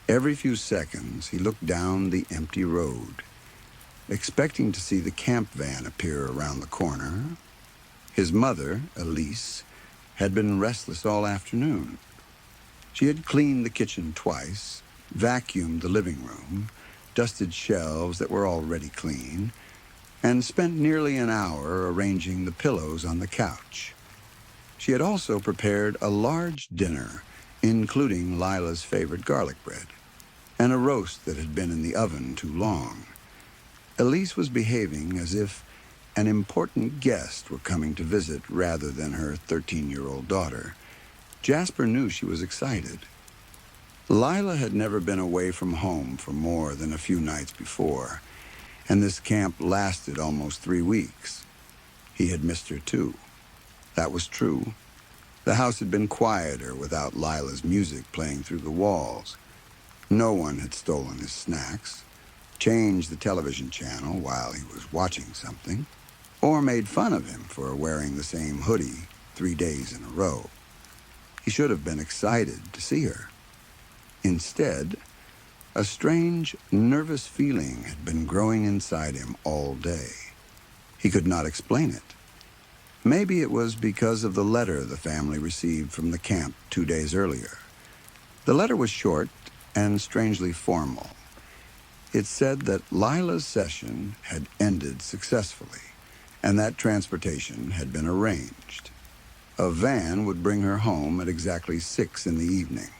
Every few seconds, he looked down the empty road, expecting to see the camp van appear around the corner. His mother, Elise, had been restless all afternoon. She had cleaned the kitchen twice, vacuumed the living room, dusted shelves that were already clean, and spent nearly an hour arranging the pillows on the couch. She had also prepared a large dinner, including Lila's favorite garlic bread, and a roast that had been in the oven too long. Elise was behaving as if an important guest were coming to visit rather than her 13-year-old daughter. Jasper knew she was excited. Lila had never been away from home for more than a few nights before, and this camp lasted almost 3 weeks. He had missed her too. That was true. The house had been quieter without Lila's music playing through the walls. No one had stolen his snacks, changed the television channel while he was watching something, or made fun of him for wearing the same hoodie 3 days in a row. He should have been excited to see her. Instead, a strange, nervous feeling had been growing inside him all day. He could not explain it. Maybe it was because of the letter the family received from the camp 2 days earlier. The letter was short and strangely formal. It said that Lila's session had ended successfully, and that transportation had been arranged. A van would bring her home at exactly 6 in the evening.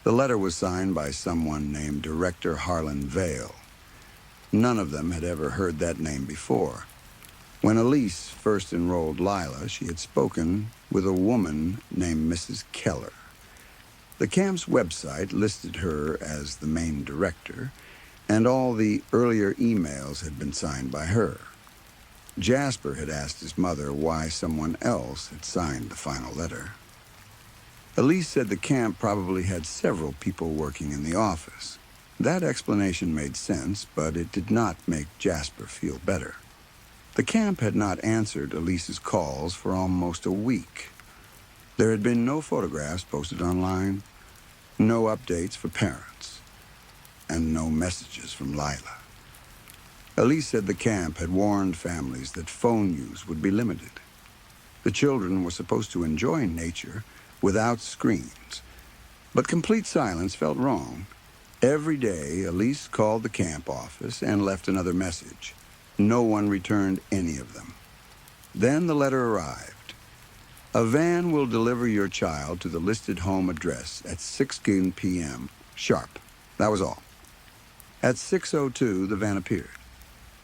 The letter was signed by someone named Director Harlan Vale. None of them had ever heard that name before. When Elise first enrolled Lila, she had spoken with a woman named Mrs. Keller. The camp's website listed her as the main director, and all the earlier emails had been signed by her. Jasper had asked his mother why someone else had signed the final letter. Elise said the camp probably had several people working in the office. That explanation made sense, but it did not make Jasper feel better. The camp had not answered Elise's calls for almost a week. There had been no photographs posted online, no updates for parents, and no messages from Lila. Elise said the camp had warned families that phone use would be limited. The children were supposed to enjoy nature without screens, but complete silence felt wrong. Every day, Elise called the camp office and left another message. No one returned any of them. Then the letter arrived. A van will deliver your child to the listed home address at 6 p.m. sharp. That was all. At 6:02, the van appeared.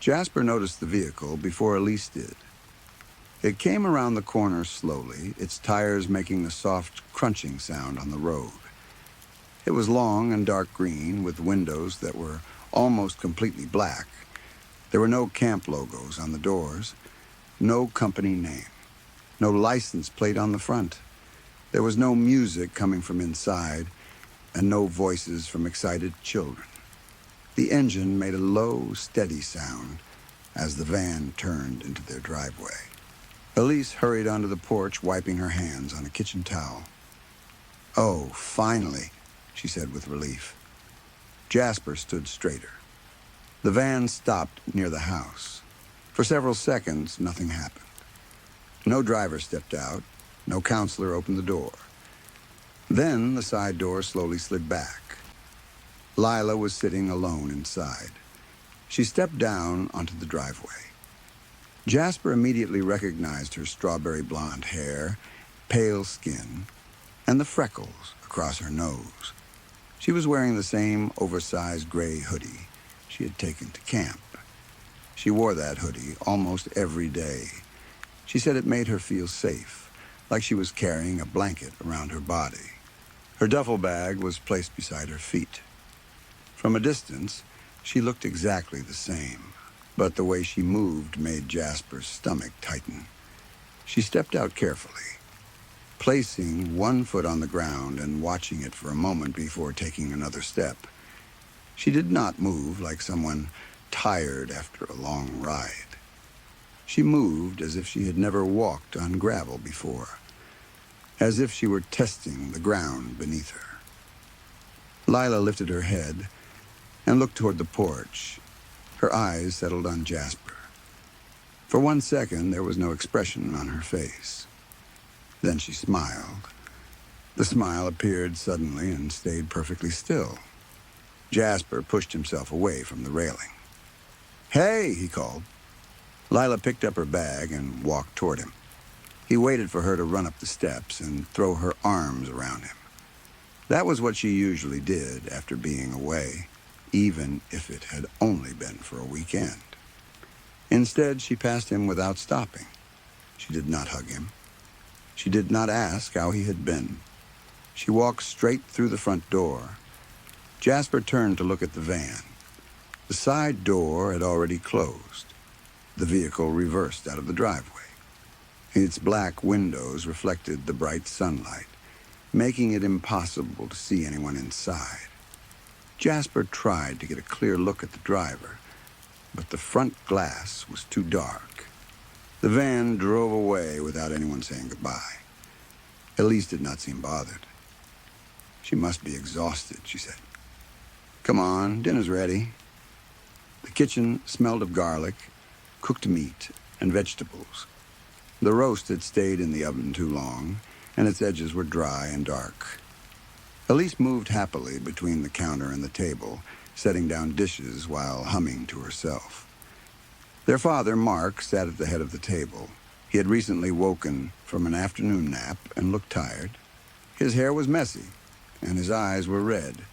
Jasper noticed the vehicle before Elise did. It came around the corner slowly, its tires making a soft crunching sound on the road. It was long and dark green, with windows that were almost completely black. There were no camp logos on the doors, no company name, no license plate on the front. There was no music coming from inside, and no voices from excited children. The engine made a low, steady sound as the van turned into their driveway. Elise hurried onto the porch, wiping her hands on a kitchen towel. "Oh, finally," she said with relief. Jasper stood straighter. The van stopped near the house. For several seconds, nothing happened. No driver stepped out. No counselor opened the door. Then the side door slowly slid back. Lila was sitting alone inside. She stepped down onto the driveway. Jasper immediately recognized her strawberry blonde hair, pale skin, and the freckles across her nose. She was wearing the same oversized gray hoodie she had taken to camp. She wore that hoodie almost every day. She said it made her feel safe, like she was carrying a blanket around her body. Her duffel bag was placed beside her feet. From a distance, she looked exactly the same, but the way she moved made Jasper's stomach tighten. She stepped out carefully, placing one foot on the ground and watching it for a moment before taking another step. She did not move like someone tired after a long ride. She moved as if she had never walked on gravel before, as if she were testing the ground beneath her. Lila lifted her head and looked toward the porch. Her eyes settled on Jasper. For 1 second, there was no expression on her face. Then she smiled. The smile appeared suddenly and stayed perfectly still. Jasper pushed himself away from the railing. "Hey," he called. Lila picked up her bag and walked toward him. He waited for her to run up the steps and throw her arms around him. That was what she usually did after being away, even if it had only been for a weekend. Instead, she passed him without stopping. She did not hug him. She did not ask how he had been. She walked straight through the front door. Jasper turned to look at the van. The side door had already closed. The vehicle reversed out of the driveway. Its black windows reflected the bright sunlight, making it impossible to see anyone inside. Jasper tried to get a clear look at the driver, but the front glass was too dark. The van drove away without anyone saying goodbye. Elise did not seem bothered. "She must be exhausted," she said. "Come on, dinner's ready." The kitchen smelled of garlic, cooked meat, and vegetables. The roast had stayed in the oven too long, and its edges were dry and dark. Elise moved happily between the counter and the table, setting down dishes while humming to herself. Their father, Mark, sat at the head of the table. He had recently woken from an afternoon nap and looked tired. His hair was messy, and his eyes were red.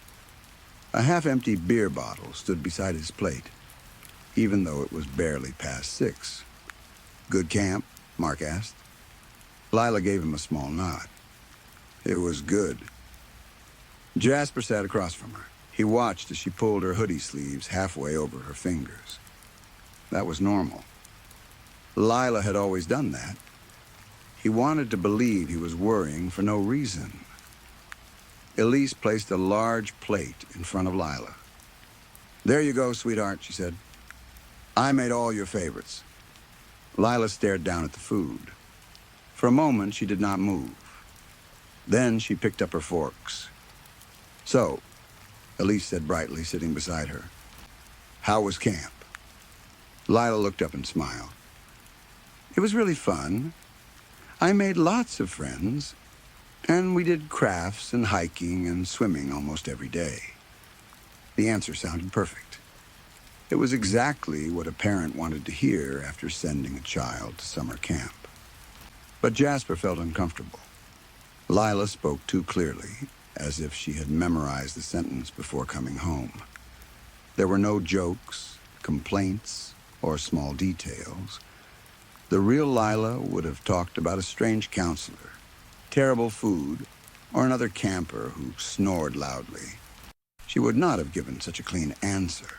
A half-empty beer bottle stood beside his plate, even though it was barely past 6. "Good camp?" Mark asked. Lila gave him a small nod. It was good. Jasper sat across from her. He watched as she pulled her hoodie sleeves halfway over her fingers. That was normal. Lila had always done that. He wanted to believe he was worrying for no reason. Elise placed a large plate in front of Lila. "There you go, sweetheart," she said. "I made all your favorites." Lila stared down at the food. For a moment, she did not move. Then she picked up her forks. "So," Elise said brightly, sitting beside her, "how was camp?" Lila looked up and smiled. "It was really fun. I made lots of friends, and we did crafts and hiking and swimming almost every day." The answer sounded perfect. It was exactly what a parent wanted to hear after sending a child to summer camp. But Jasper felt uncomfortable. Lila spoke too clearly, as if she had memorized the sentence before coming home. There were no jokes, complaints, or small details. The real Lila would have talked about a strange counselor, terrible food, or another camper who snored loudly. She would not have given such a clean answer.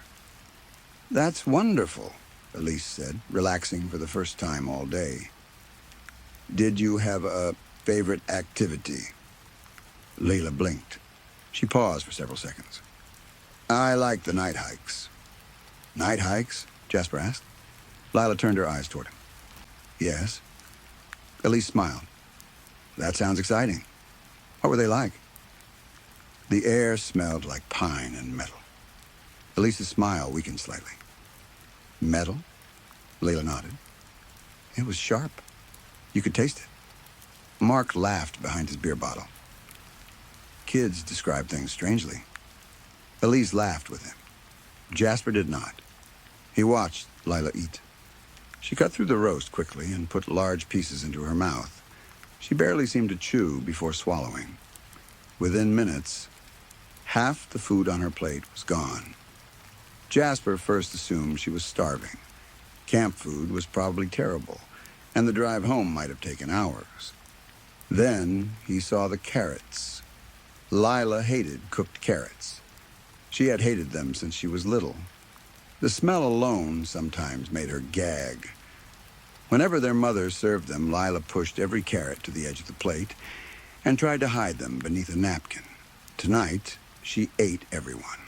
"That's wonderful," Elise said, relaxing for the first time all day. "Did you have a favorite activity?" Layla blinked. She paused for several seconds. "I like the night hikes." "Night hikes?" Jasper asked. Lila turned her eyes toward him. "Yes." Elise smiled. "That sounds exciting. What were they like?" "The air smelled like pine and metal." Elise's smile weakened slightly. "Metal?" Layla nodded. "It was sharp. You could taste it." Mark laughed behind his beer bottle. Kids describe things strangely. Elise laughed with him. Jasper did not. He watched Lila eat. She cut through the roast quickly and put large pieces into her mouth. She barely seemed to chew before swallowing. Within minutes, half the food on her plate was gone. Jasper first assumed she was starving. Camp food was probably terrible, and the drive home might have taken hours. Then he saw the carrots. Lila hated cooked carrots. She had hated them since she was little. The smell alone sometimes made her gag. Whenever their mother served them, Lila pushed every carrot to the edge of the plate and tried to hide them beneath a napkin. Tonight, she ate everyone.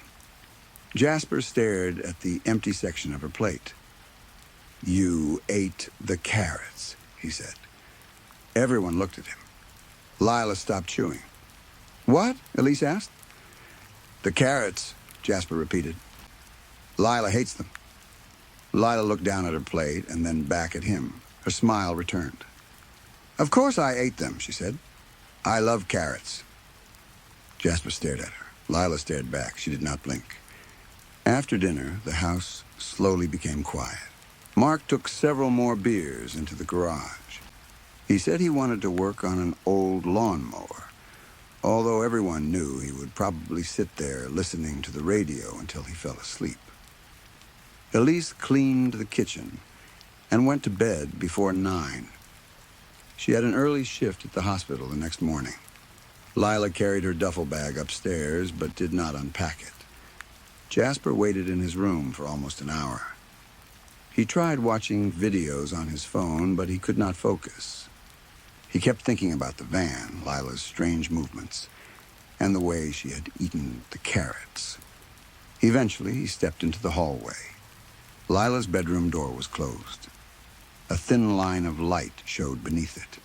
Jasper stared at the empty section of her plate. "You ate the carrots," he said. Everyone looked at him. Lila stopped chewing. "What?" Elise asked. "The carrots," Jasper repeated. "Lila hates them." Lila looked down at her plate and then back at him. Her smile returned. "Of course I ate them," she said. "I love carrots." Jasper stared at her. Lila stared back. She did not blink. After dinner, the house slowly became quiet. Mark took several more beers into the garage. He said he wanted to work on an old lawnmower, although everyone knew he would probably sit there listening to the radio until he fell asleep. Elise cleaned the kitchen and went to bed before 9. She had an early shift at the hospital the next morning. Lila carried her duffel bag upstairs but did not unpack it. Jasper waited in his room for almost an hour. He tried watching videos on his phone, but he could not focus. He kept thinking about the van, Lila's strange movements, and the way she had eaten the carrots. Eventually, he stepped into the hallway. Lila's bedroom door was closed. A thin line of light showed beneath it.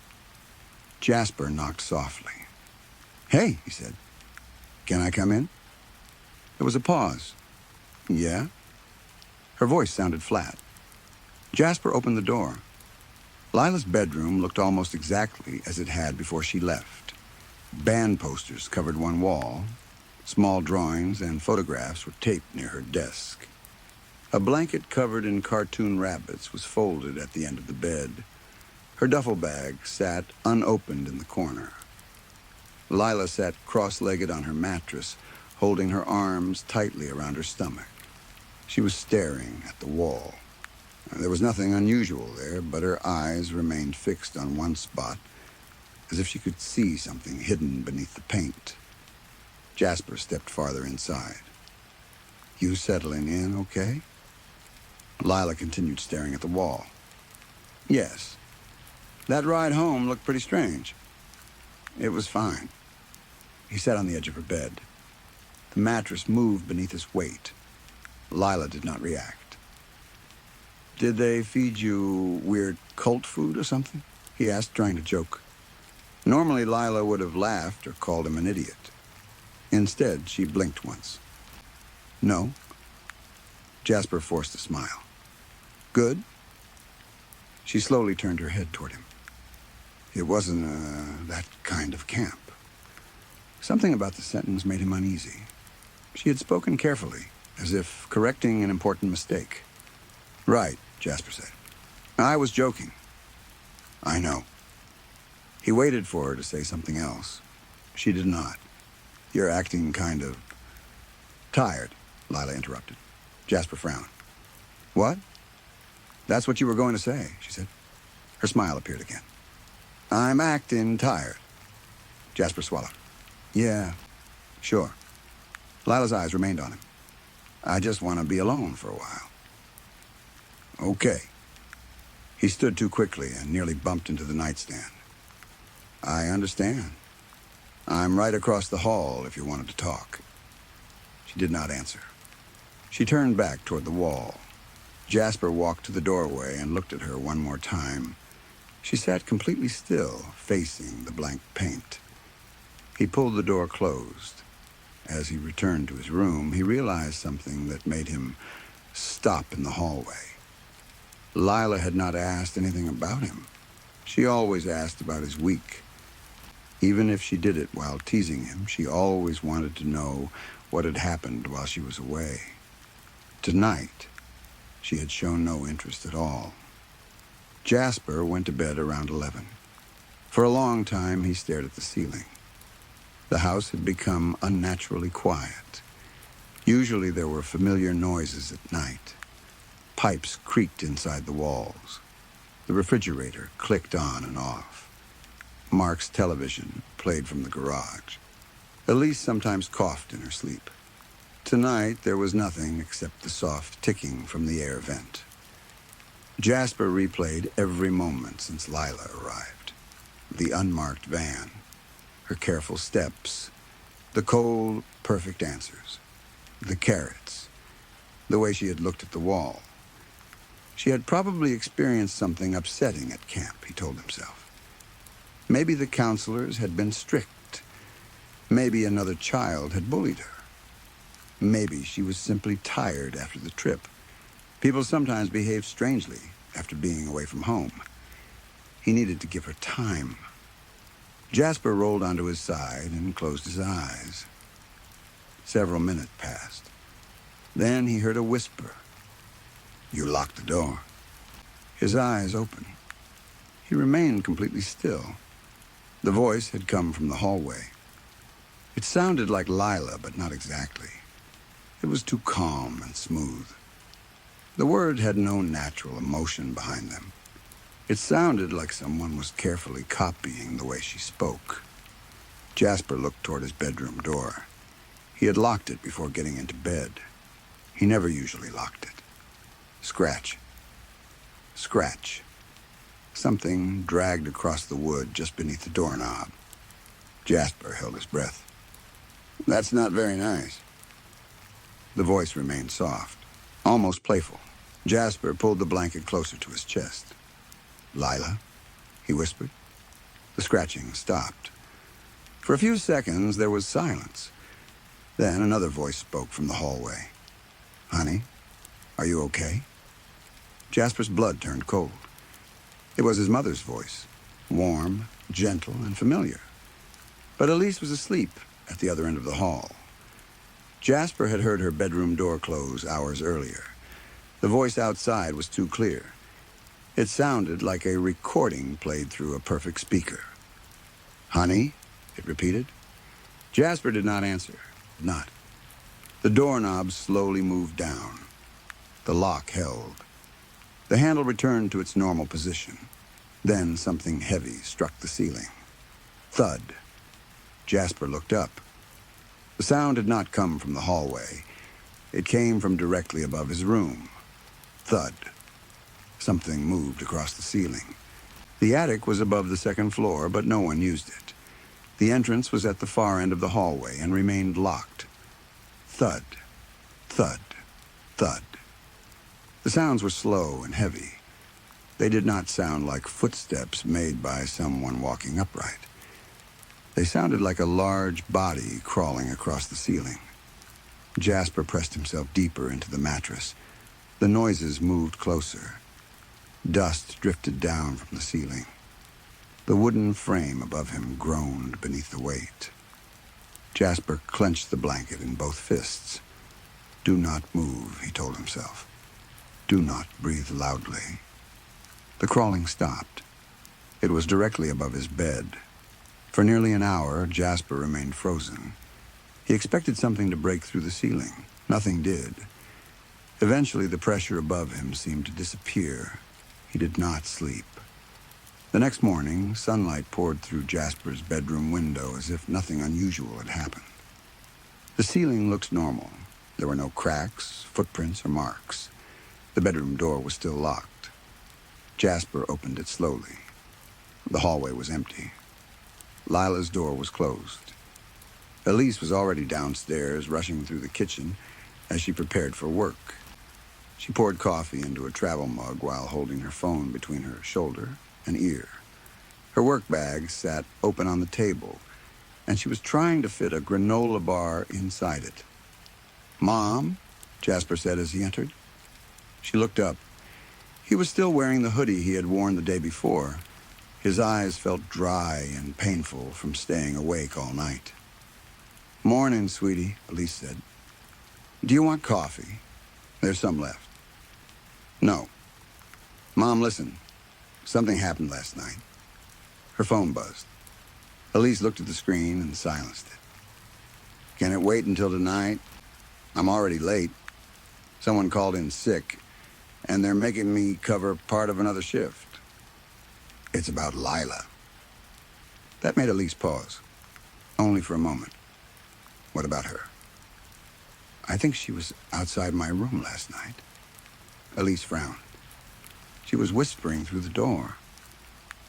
Jasper knocked softly. "Hey," he said. "Can I come in?" There was a pause. "Yeah?" Her voice sounded flat. Jasper opened the door. Lila's bedroom looked almost exactly as it had before she left. Band posters covered one wall. Small drawings and photographs were taped near her desk. A blanket covered in cartoon rabbits was folded at the end of the bed. Her duffel bag sat unopened in the corner. Lila sat cross-legged on her mattress, holding her arms tightly around her stomach. She was staring at the wall. There was nothing unusual there, but her eyes remained fixed on one spot, as if she could see something hidden beneath the paint. Jasper stepped farther inside. "You settling in okay?" Lila continued staring at the wall. "Yes. That ride home looked pretty strange." "It was fine." He sat on the edge of her bed. The mattress moved beneath his weight. Lila did not react. "Did they feed you weird cult food or something?" he asked, trying to joke. Normally, Lila would have laughed or called him an idiot. Instead, she blinked once. "No." Jasper forced a smile. "Good?" She slowly turned her head toward him. "It wasn't that kind of camp." Something about the sentence made him uneasy. She had spoken carefully, as if correcting an important mistake. "Right," Jasper said. "I was joking." "I know." He waited for her to say something else. She did not. "You're acting kind of tired," Lila interrupted. Jasper frowned. "What?" "That's what you were going to say," she said. Her smile appeared again. "I'm acting tired." Jasper swallowed. "Yeah, sure." Lila's eyes remained on him. "I just want to be alone for a while." "Okay." He stood too quickly and nearly bumped into the nightstand. "I understand. I'm right across the hall if you wanted to talk." She did not answer. She turned back toward the wall. Jasper walked to the doorway and looked at her one more time. She sat completely still, facing the blank paint. He pulled the door closed. As he returned to his room, he realized something that made him stop in the hallway. Lila had not asked anything about him. She always asked about his week. Even if she did it while teasing him, she always wanted to know what had happened while she was away. Tonight, she had shown no interest at all. Jasper went to bed around 11. For a long time, he stared at the ceiling. The house had become unnaturally quiet. Usually there were familiar noises at night. Pipes creaked inside the walls. The refrigerator clicked on and off. Mark's television played from the garage. Elise sometimes coughed in her sleep. Tonight, there was nothing except the soft ticking from the air vent. Jasper replayed every moment since Lila arrived. The unmarked van, her careful steps, the cold, perfect answers, the carrots, the way she had looked at the wall. She had probably experienced something upsetting at camp, he told himself. Maybe the counselors had been strict. Maybe another child had bullied her. Maybe she was simply tired after the trip. People sometimes behave strangely after being away from home. He needed to give her time. Jasper rolled onto his side and closed his eyes. Several minutes passed. Then he heard a whisper. "You locked the door." His eyes opened. He remained completely still. The voice had come from the hallway. It sounded like Lila, but not exactly. It was too calm and smooth. The word had no natural emotion behind them. It sounded like someone was carefully copying the way she spoke. Jasper looked toward his bedroom door. He had locked it before getting into bed. He never usually locked it. Scratch. Scratch. Something dragged across the wood just beneath the doorknob. Jasper held his breath. "That's not very nice." The voice remained soft, almost playful. Jasper pulled the blanket closer to his chest. "Lila?" he whispered. The scratching stopped. For a few seconds, there was silence. Then another voice spoke from the hallway. "Honey, are you okay?" Jasper's blood turned cold. It was his mother's voice, warm, gentle, and familiar. But Elise was asleep at the other end of the hall. Jasper had heard her bedroom door close hours earlier. The voice outside was too clear. It sounded like a recording played through a perfect speaker. "Honey?" it repeated. Jasper did not answer. Not. The doorknob slowly moved down. The lock held. The handle returned to its normal position. Then something heavy struck the ceiling. Thud. Jasper looked up. The sound did not come from the hallway. It came from directly above his room. Thud. Something moved across the ceiling. The attic was above the second floor, but no one used it. The entrance was at the far end of the hallway and remained locked. Thud. Thud. Thud. The sounds were slow and heavy. They did not sound like footsteps made by someone walking upright. They sounded like a large body crawling across the ceiling. Jasper pressed himself deeper into the mattress. The noises moved closer. Dust drifted down from the ceiling. The wooden frame above him groaned beneath the weight. Jasper clenched the blanket in both fists. "Do not move," he told himself. "Do not breathe loudly." The crawling stopped. It was directly above his bed. For nearly an hour, Jasper remained frozen. He expected something to break through the ceiling. Nothing did. Eventually, the pressure above him seemed to disappear. He did not sleep. The next morning, sunlight poured through Jasper's bedroom window as if nothing unusual had happened. The ceiling looked normal. There were no cracks, footprints, or marks. The bedroom door was still locked. Jasper opened it slowly. The hallway was empty. Lila's door was closed. Elise was already downstairs, rushing through the kitchen as she prepared for work. She poured coffee into a travel mug while holding her phone between her shoulder and ear. Her work bag sat open on the table, and she was trying to fit a granola bar inside it. "Mom," Jasper said as he entered. She looked up. He was still wearing the hoodie he had worn the day before. His eyes felt dry and painful from staying awake all night. "Morning, sweetie," Elise said. "Do you want coffee? There's some left." "No." "Mom, listen. Something happened last night." Her phone buzzed. Elise looked at the screen and silenced it. "Can it wait until tonight? I'm already late. Someone called in sick, and they're making me cover part of another shift." It's about Lila. That made Elise pause. Only for a moment. What about her? I think she was outside my room last night. Elise frowned. She was whispering through the door.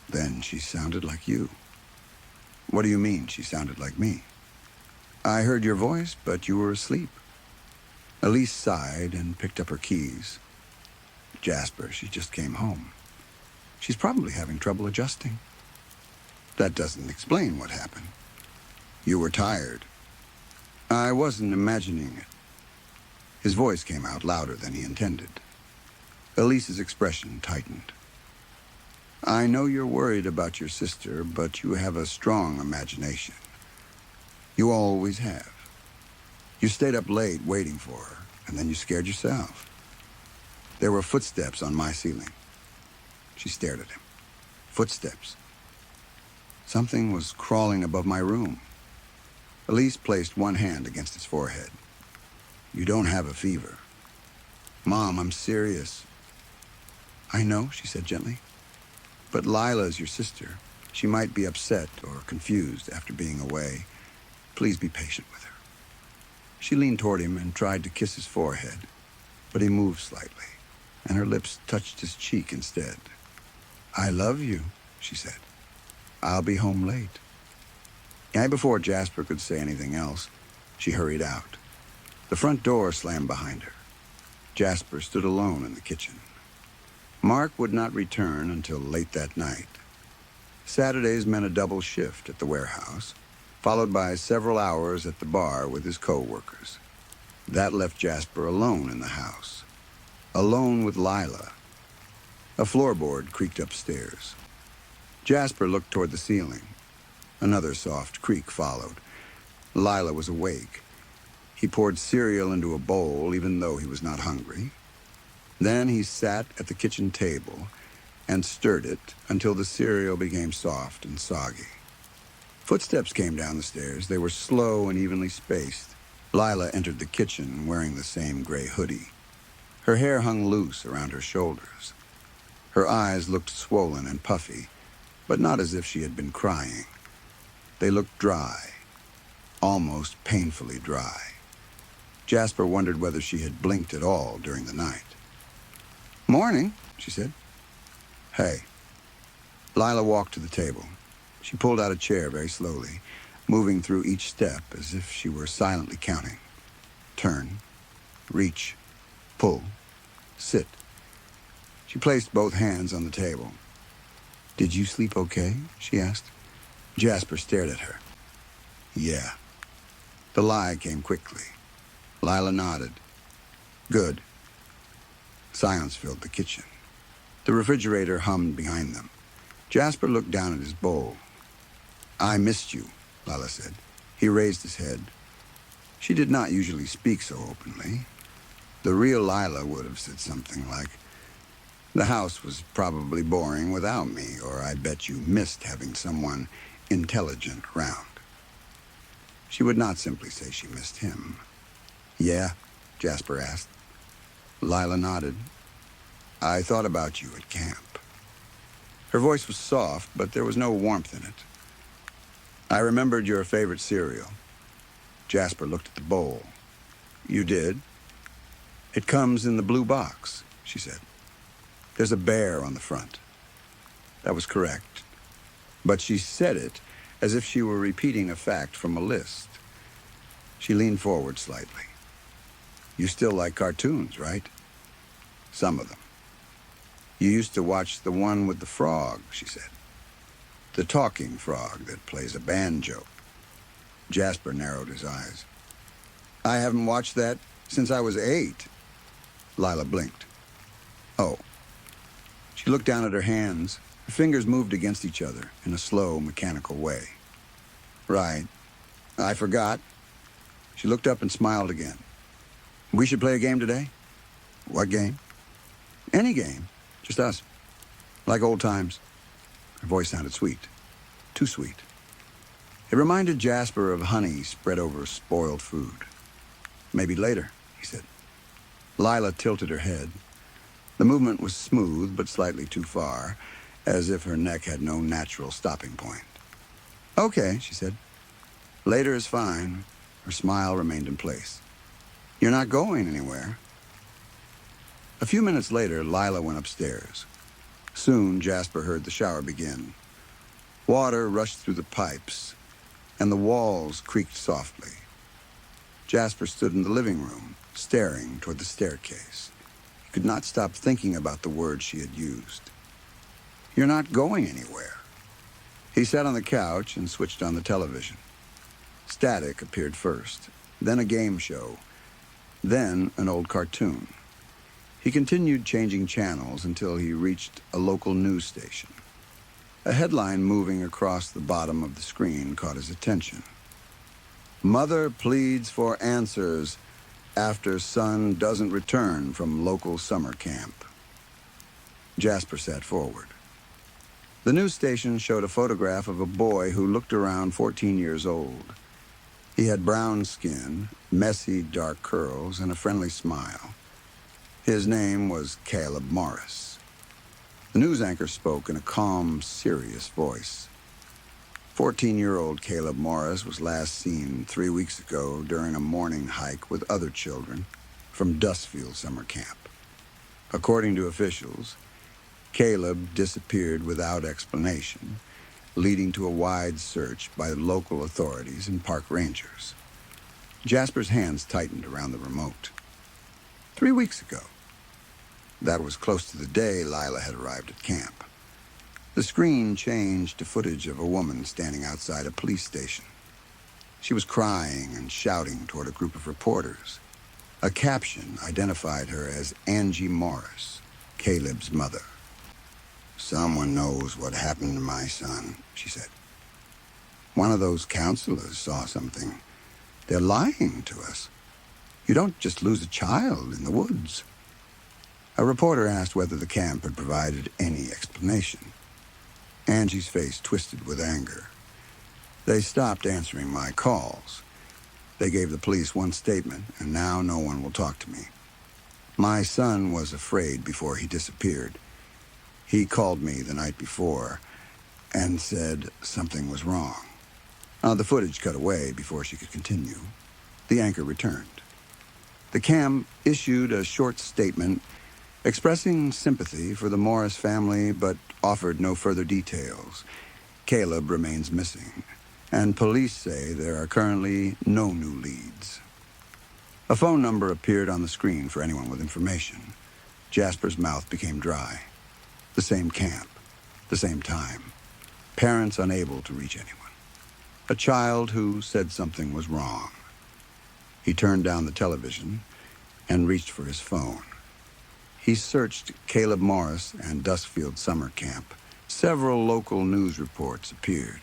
Then she sounded like you. What do you mean she sounded like me? I heard your voice, but you were asleep. Elise sighed and picked up her keys. Jasper, she just came home. She's probably having trouble adjusting. That doesn't explain what happened. You were tired. I wasn't imagining it. His voice came out louder than he intended. Elise's expression tightened. I know you're worried about your sister, but you have a strong imagination. You always have. You stayed up late waiting for her, and then you scared yourself. There were footsteps on my ceiling. She stared at him. Footsteps. Something was crawling above my room. Elise placed one hand against his forehead. You don't have a fever. Mom, I'm serious. I know, she said gently. But Lila's your sister. She might be upset or confused after being away. Please be patient with her. She leaned toward him and tried to kiss his forehead, but he moved slightly, and her lips touched his cheek instead. I love you, she said. I'll be home late. And before Jasper could say anything else, she hurried out. The front door slammed behind her. Jasper stood alone in the kitchen. Mark would not return until late that night. Saturdays meant a double shift at the warehouse, followed by several hours at the bar with his co-workers. That left Jasper alone in the house, alone with Lila. A floorboard creaked upstairs. Jasper looked toward the ceiling. Another soft creak followed. Lila was awake. He poured cereal into a bowl even though he was not hungry. Then he sat at the kitchen table and stirred it until the cereal became soft and soggy. Footsteps came down the stairs. They were slow and evenly spaced. Lila entered the kitchen wearing the same gray hoodie. Her hair hung loose around her shoulders. Her eyes looked swollen and puffy, but not as if she had been crying. They looked dry, almost painfully dry. Jasper wondered whether she had blinked at all during the night. Morning, she said. Hey. Lila walked to the table. She pulled out a chair very slowly, moving through each step as if she were silently counting. Turn, reach, pull, sit. She placed both hands on the table. Did you sleep okay? She asked. Jasper stared at her. Yeah. The lie came quickly. Lila nodded. Good. Silence filled the kitchen. The refrigerator hummed behind them. Jasper looked down at his bowl. I missed you, Lila said. He raised his head. She did not usually speak so openly. The real Lila would have said something like, the house was probably boring without me, or I bet you missed having someone intelligent around. She would not simply say she missed him. Yeah? Jasper asked. Lila nodded. I thought about you at camp. Her voice was soft, but there was no warmth in it. I remembered your favorite cereal. Jasper looked at the bowl. You did? It comes in the blue box, she said. There's a bear on the front. That was correct. But she said it as if she were repeating a fact from a list. She leaned forward slightly. You still like cartoons, right? Some of them. You used to watch the one with the frog, she said. The talking frog that plays a banjo. Jasper narrowed his eyes. I haven't watched that since I was 8. Lila blinked. Oh. She looked down at her hands. Her fingers moved against each other in a slow, mechanical way. Right. I forgot. She looked up and smiled again. We should play a game today? What game? Any game. Just us. Like old times. Her voice sounded sweet. Too sweet. It reminded Jasper of honey spread over spoiled food. Maybe later, he said. Lila tilted her head. The movement was smooth but slightly too far, as if her neck had no natural stopping point. "Okay," she said. "Later is fine." Her smile remained in place. "You're not going anywhere." A few minutes later, Lila went upstairs. Soon, Jasper heard the shower begin. Water rushed through the pipes, and the walls creaked softly. Jasper stood in the living room, staring toward the staircase. He could not stop thinking about the words she had used. "You're not going anywhere." He sat on the couch and switched on the television. Static appeared first, then a game show, then an old cartoon. He continued changing channels until he reached a local news station. A headline moving across the bottom of the screen caught his attention. "Mother pleads for answers after son doesn't return from local summer camp." Jasper sat forward. The news station showed a photograph of a boy who looked around 14 years old. He had brown skin, messy dark curls, and a friendly smile. His name was Caleb Morris. The news anchor spoke in a calm, serious voice. 14-year-old Caleb Morris was last seen 3 weeks ago during a morning hike with other children from Dustfield Summer Camp. According to officials, Caleb disappeared without explanation, leading to a wide search by local authorities and park rangers. Jasper's hands tightened around the remote. 3 weeks ago. That was close to the day Lila had arrived at camp. The screen changed to footage of a woman standing outside a police station. She was crying and shouting toward a group of reporters. A caption identified her as Angie Morris, Caleb's mother. "Someone knows what happened to my son," she said. "One of those counselors saw something. They're lying to us. You don't just lose a child in the woods." A reporter asked whether the camp had provided any explanation. Angie's face twisted with anger. "They stopped answering my calls. They gave the police one statement, and now no one will talk to me. My son was afraid before he disappeared. He called me the night before and said something was wrong." The footage cut away before she could continue. The anchor returned. The camp issued a short statement expressing sympathy for the Morris family, but offered no further details. Caleb remains missing, and police say there are currently no new leads. A phone number appeared on the screen for anyone with information. Jasper's mouth became dry. The same camp, the same time. Parents unable to reach anyone. A child who said something was wrong. He turned down the television and reached for his phone. He searched Caleb Morris and Dustfield Summer Camp. Several local news reports appeared.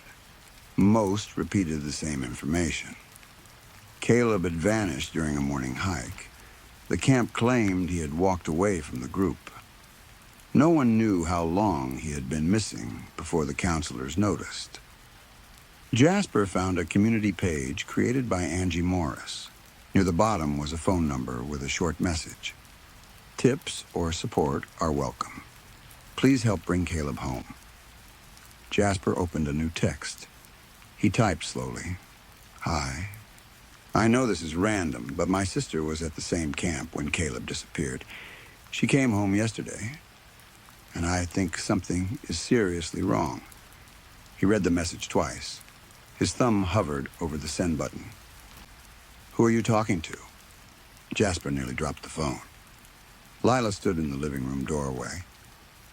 Most repeated the same information. Caleb had vanished during a morning hike. The camp claimed he had walked away from the group. No one knew how long he had been missing before the counselors noticed. Jasper found a community page created by Angie Morris. Near the bottom was a phone number with a short message. "Tips or support are welcome. Please help bring Caleb home." Jasper opened a new text. He typed slowly. "Hi. I know this is random, but my sister was at the same camp when Caleb disappeared. She came home yesterday, and I think something is seriously wrong." He read the message twice. His thumb hovered over the send button. "Who are you talking to?" Jasper nearly dropped the phone. Lila stood in the living room doorway.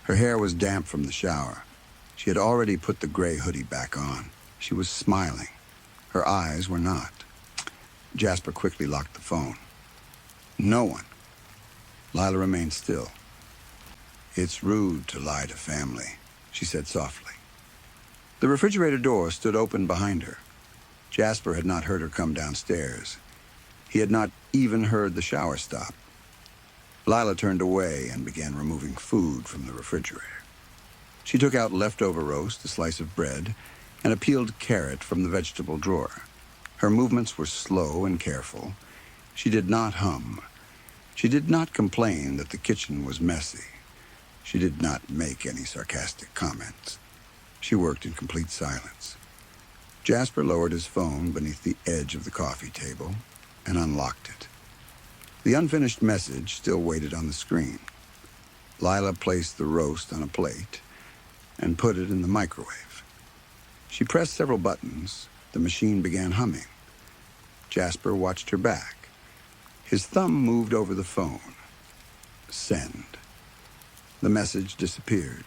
Her hair was damp from the shower. She had already put the gray hoodie back on. She was smiling. Her eyes were not. Jasper quickly locked the phone. "No one." Lila remained still. "It's rude to lie to family," she said softly. The refrigerator door stood open behind her. Jasper had not heard her come downstairs. He had not even heard the shower stop. Lila turned away and began removing food from the refrigerator. She took out leftover roast, a slice of bread, and a peeled carrot from the vegetable drawer. Her movements were slow and careful. She did not hum. She did not complain that the kitchen was messy. She did not make any sarcastic comments. She worked in complete silence. Jasper lowered his phone beneath the edge of the coffee table and unlocked it. The unfinished message still waited on the screen. Lila placed the roast on a plate and put it in the microwave. She pressed several buttons. The machine began humming. Jasper watched her back. His thumb moved over the phone. Send. The message disappeared.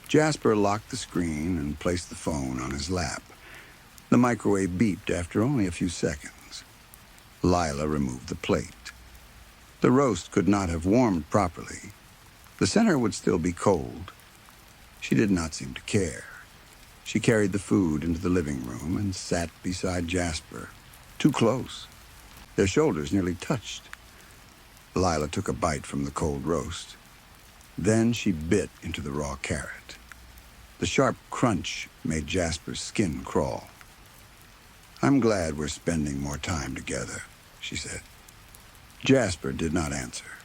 Jasper locked the screen and placed the phone on his lap. The microwave beeped after only a few seconds. Lila removed the plate. The roast could not have warmed properly. The center would still be cold. She did not seem to care. She carried the food into the living room and sat beside Jasper, too close. Their shoulders nearly touched. Lila took a bite from the cold roast. Then she bit into the raw carrot. The sharp crunch made Jasper's skin crawl. "I'm glad we're spending more time together," she said. Jasper did not answer.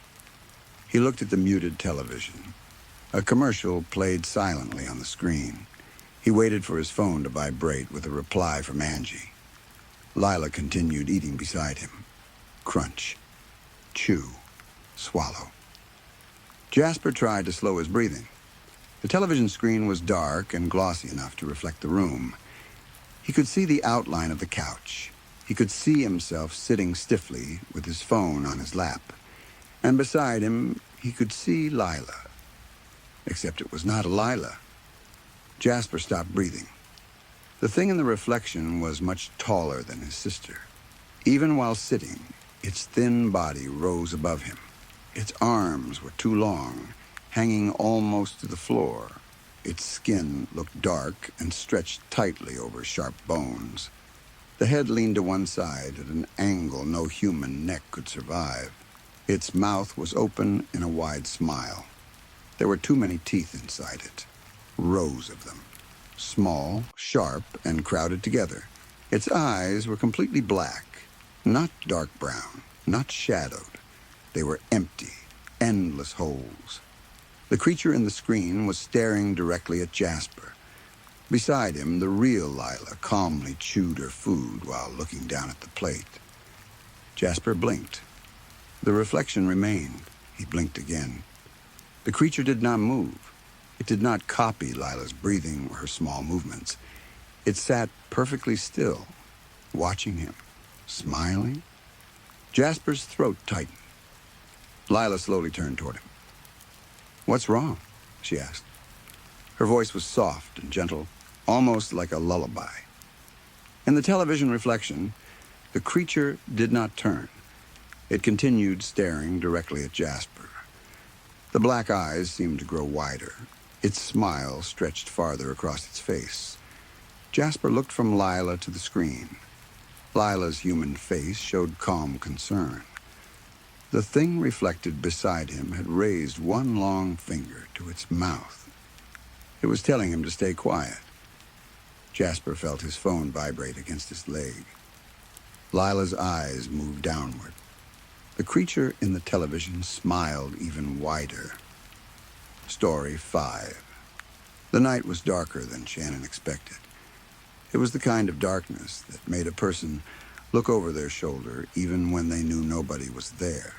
He looked at the muted television. A commercial played silently on the screen. He waited for his phone to vibrate with a reply from Angie. Lila continued eating beside him. Crunch. Chew. Swallow. Jasper tried to slow his breathing. The television screen was dark and glossy enough to reflect the room. He could see the outline of the couch. He could see himself sitting stiffly with his phone on his lap. And beside him, he could see Lila. Except it was not Lila. Jasper stopped breathing. The thing in the reflection was much taller than his sister. Even while sitting, its thin body rose above him. Its arms were too long, hanging almost to the floor. Its skin looked dark and stretched tightly over sharp bones. The head leaned to one side at an angle no human neck could survive. Its mouth was open in a wide smile. There were too many teeth inside it, rows of them, small, sharp, and crowded together. Its eyes were completely black, not dark brown, not shadowed. They were empty, endless holes. The creature in the screen was staring directly at Jasper. Beside him, the real Lila calmly chewed her food while looking down at the plate. Jasper blinked. The reflection remained. He blinked again. The creature did not move. It did not copy Lila's breathing or her small movements. It sat perfectly still, watching him, smiling. Jasper's throat tightened. Lila slowly turned toward him. "What's wrong?" she asked. Her voice was soft and gentle, almost like a lullaby. In the television reflection, the creature did not turn. It continued staring directly at Jasper. The black eyes seemed to grow wider. Its smile stretched farther across its face. Jasper looked from Lila to the screen. Lila's human face showed calm concern. The thing reflected beside him had raised one long finger to its mouth. It was telling him to stay quiet. Jasper felt his phone vibrate against his leg. Lila's eyes moved downward. The creature in the television smiled even wider. Story 5. The night was darker than Shannon expected. It was the kind of darkness that made a person look over their shoulder even when they knew nobody was there.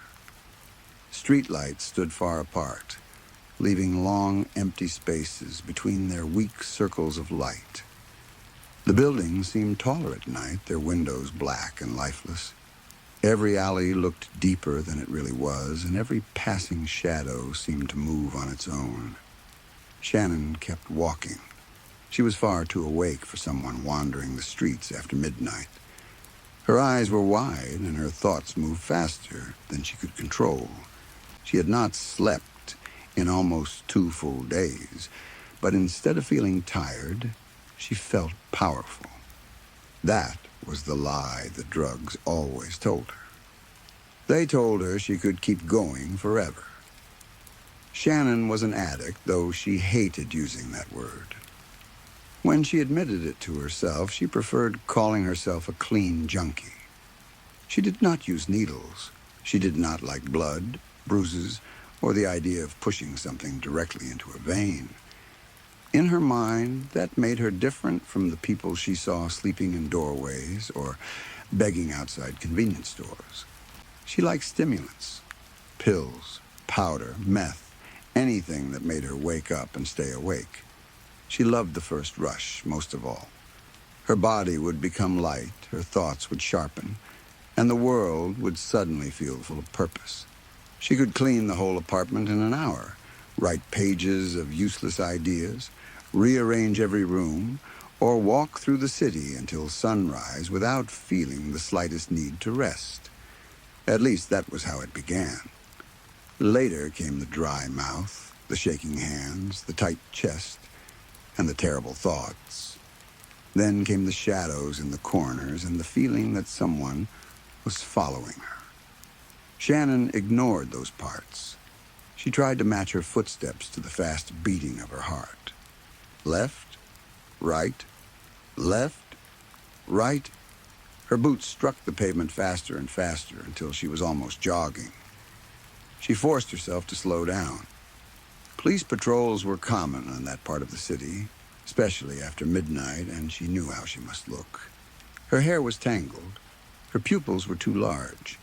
Streetlights stood far apart, leaving long, empty spaces between their weak circles of light. The buildings seemed taller at night, their windows black and lifeless. Every alley looked deeper than it really was, and every passing shadow seemed to move on its own. Shannon kept walking. She was far too awake for someone wandering the streets after midnight. Her eyes were wide, and her thoughts moved faster than she could control. She had not slept in almost 2 full days, but instead of feeling tired, she felt powerful. That was the lie the drugs always told her. They told her she could keep going forever. Shannon was an addict, though she hated using that word. When she admitted it to herself, she preferred calling herself a clean junkie. She did not use needles. She did not like blood, bruises, or the idea of pushing something directly into her vein. In her mind, that made her different from the people she saw sleeping in doorways or begging outside convenience stores. She liked stimulants, pills, powder, meth, anything that made her wake up and stay awake. She loved the first rush most of all. Her body would become light, her thoughts would sharpen, and the world would suddenly feel full of purpose. She could clean the whole apartment in an hour, write pages of useless ideas, rearrange every room, or walk through the city until sunrise without feeling the slightest need to rest. At least that was how it began. Later came the dry mouth, the shaking hands, the tight chest, and the terrible thoughts. Then came the shadows in the corners and the feeling that someone was following her. Shannon ignored those parts. She tried to match her footsteps to the fast beating of her heart. Left, right, left, right. Her boots struck the pavement faster and faster until she was almost jogging. She forced herself to slow down. Police patrols were common in that part of the city, especially after midnight, and she knew how she must look. Her hair was tangled. Her pupils were too large.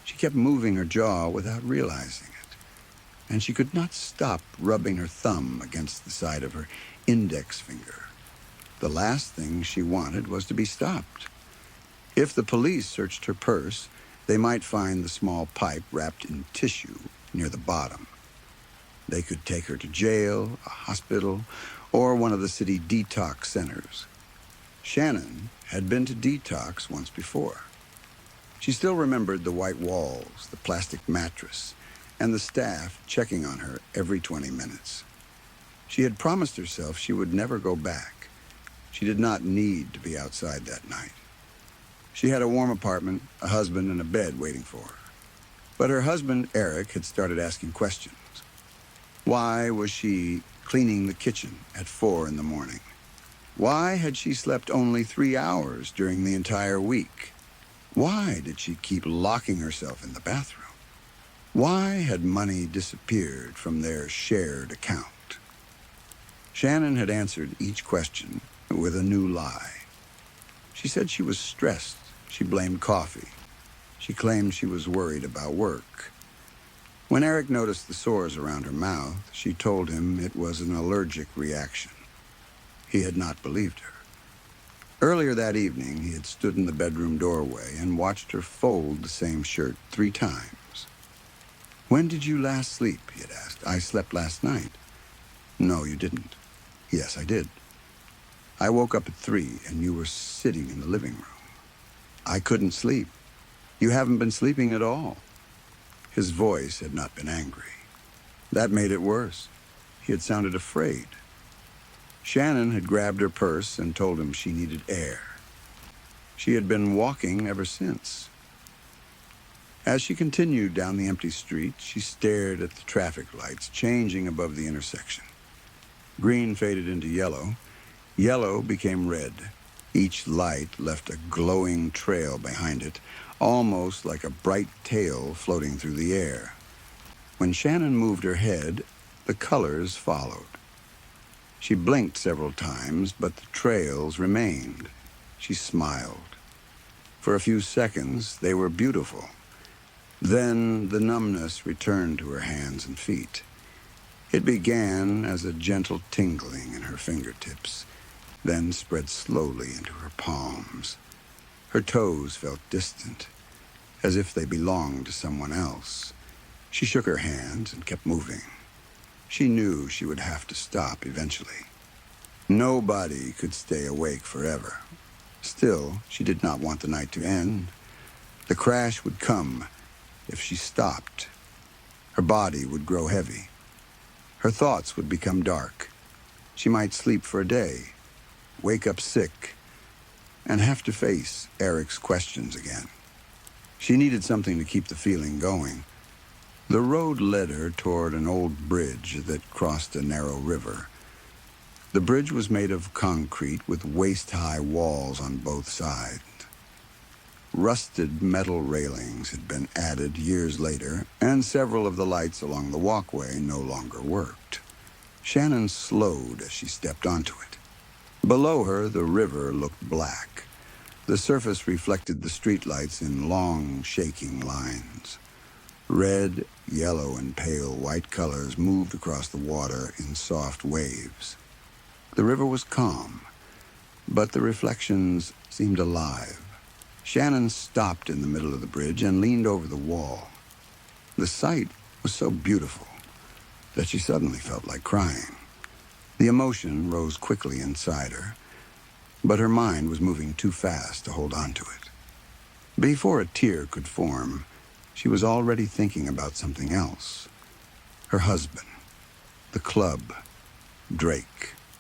She kept moving her jaw without realizing it, and she could not stop rubbing her thumb against the side of her index finger. The last thing she wanted was to be stopped. If the police searched her purse, they might find the small pipe wrapped in tissue near the bottom. They could take her to jail, a hospital, or one of the city detox centers. Shannon had been to detox once before. She still remembered the white walls, the plastic mattress, and the staff checking on her every 20 minutes. She had promised herself she would never go back. She did not need to be outside that night. She had a warm apartment, a husband, and a bed waiting for her. But her husband, Eric, had started asking questions. Why was she cleaning the kitchen at 4 in the morning? Why had she slept only 3 hours during the entire week? Why did she keep locking herself in the bathroom? Why had money disappeared from their shared account? Shannon had answered each question with a new lie. She said she was stressed. She blamed coffee. She claimed she was worried about work. When Eric noticed the sores around her mouth, she told him it was an allergic reaction. He had not believed her. Earlier that evening, he had stood in the bedroom doorway and watched her fold the same shirt 3 times. "When did you last sleep?" he had asked. "I slept last night." "No, you didn't." "Yes, I did. I woke up at 3 and you were sitting in the living room." "I couldn't sleep." "You haven't been sleeping at all." His voice had not been angry. That made it worse. He had sounded afraid. Shannon had grabbed her purse and told him she needed air. She had been walking ever since. As she continued down the empty street, she stared at the traffic lights changing above the intersection. Green faded into yellow. Yellow became red. Each light left a glowing trail behind it, almost like a bright tail floating through the air. When Shannon moved her head, the colors followed. She blinked several times, but the trails remained. She smiled. For a few seconds, they were beautiful. Then the numbness returned to her hands and feet. It began as a gentle tingling in her fingertips, then spread slowly into her palms. Her toes felt distant, as if they belonged to someone else. She shook her hands and kept moving. She knew she would have to stop eventually. Nobody could stay awake forever. Still, she did not want the night to end. The crash would come if she stopped. Her body would grow heavy. Her thoughts would become dark. She might sleep for a day, wake up sick, and have to face Eric's questions again. She needed something to keep the feeling going. The road led her toward an old bridge that crossed a narrow river. The bridge was made of concrete with waist-high walls on both sides. Rusted metal railings had been added years later, and several of the lights along the walkway no longer worked. Shannon slowed as she stepped onto it. Below her, the river looked black. The surface reflected the streetlights in long, shaking lines. Red, yellow, and pale white colors moved across the water in soft waves. The river was calm, but the reflections seemed alive. Shannon stopped in the middle of the bridge and leaned over the wall. The sight was so beautiful that she suddenly felt like crying. The emotion rose quickly inside her, but her mind was moving too fast to hold on to it. Before a tear could form, she was already thinking about something else. Her husband, the club, Drake.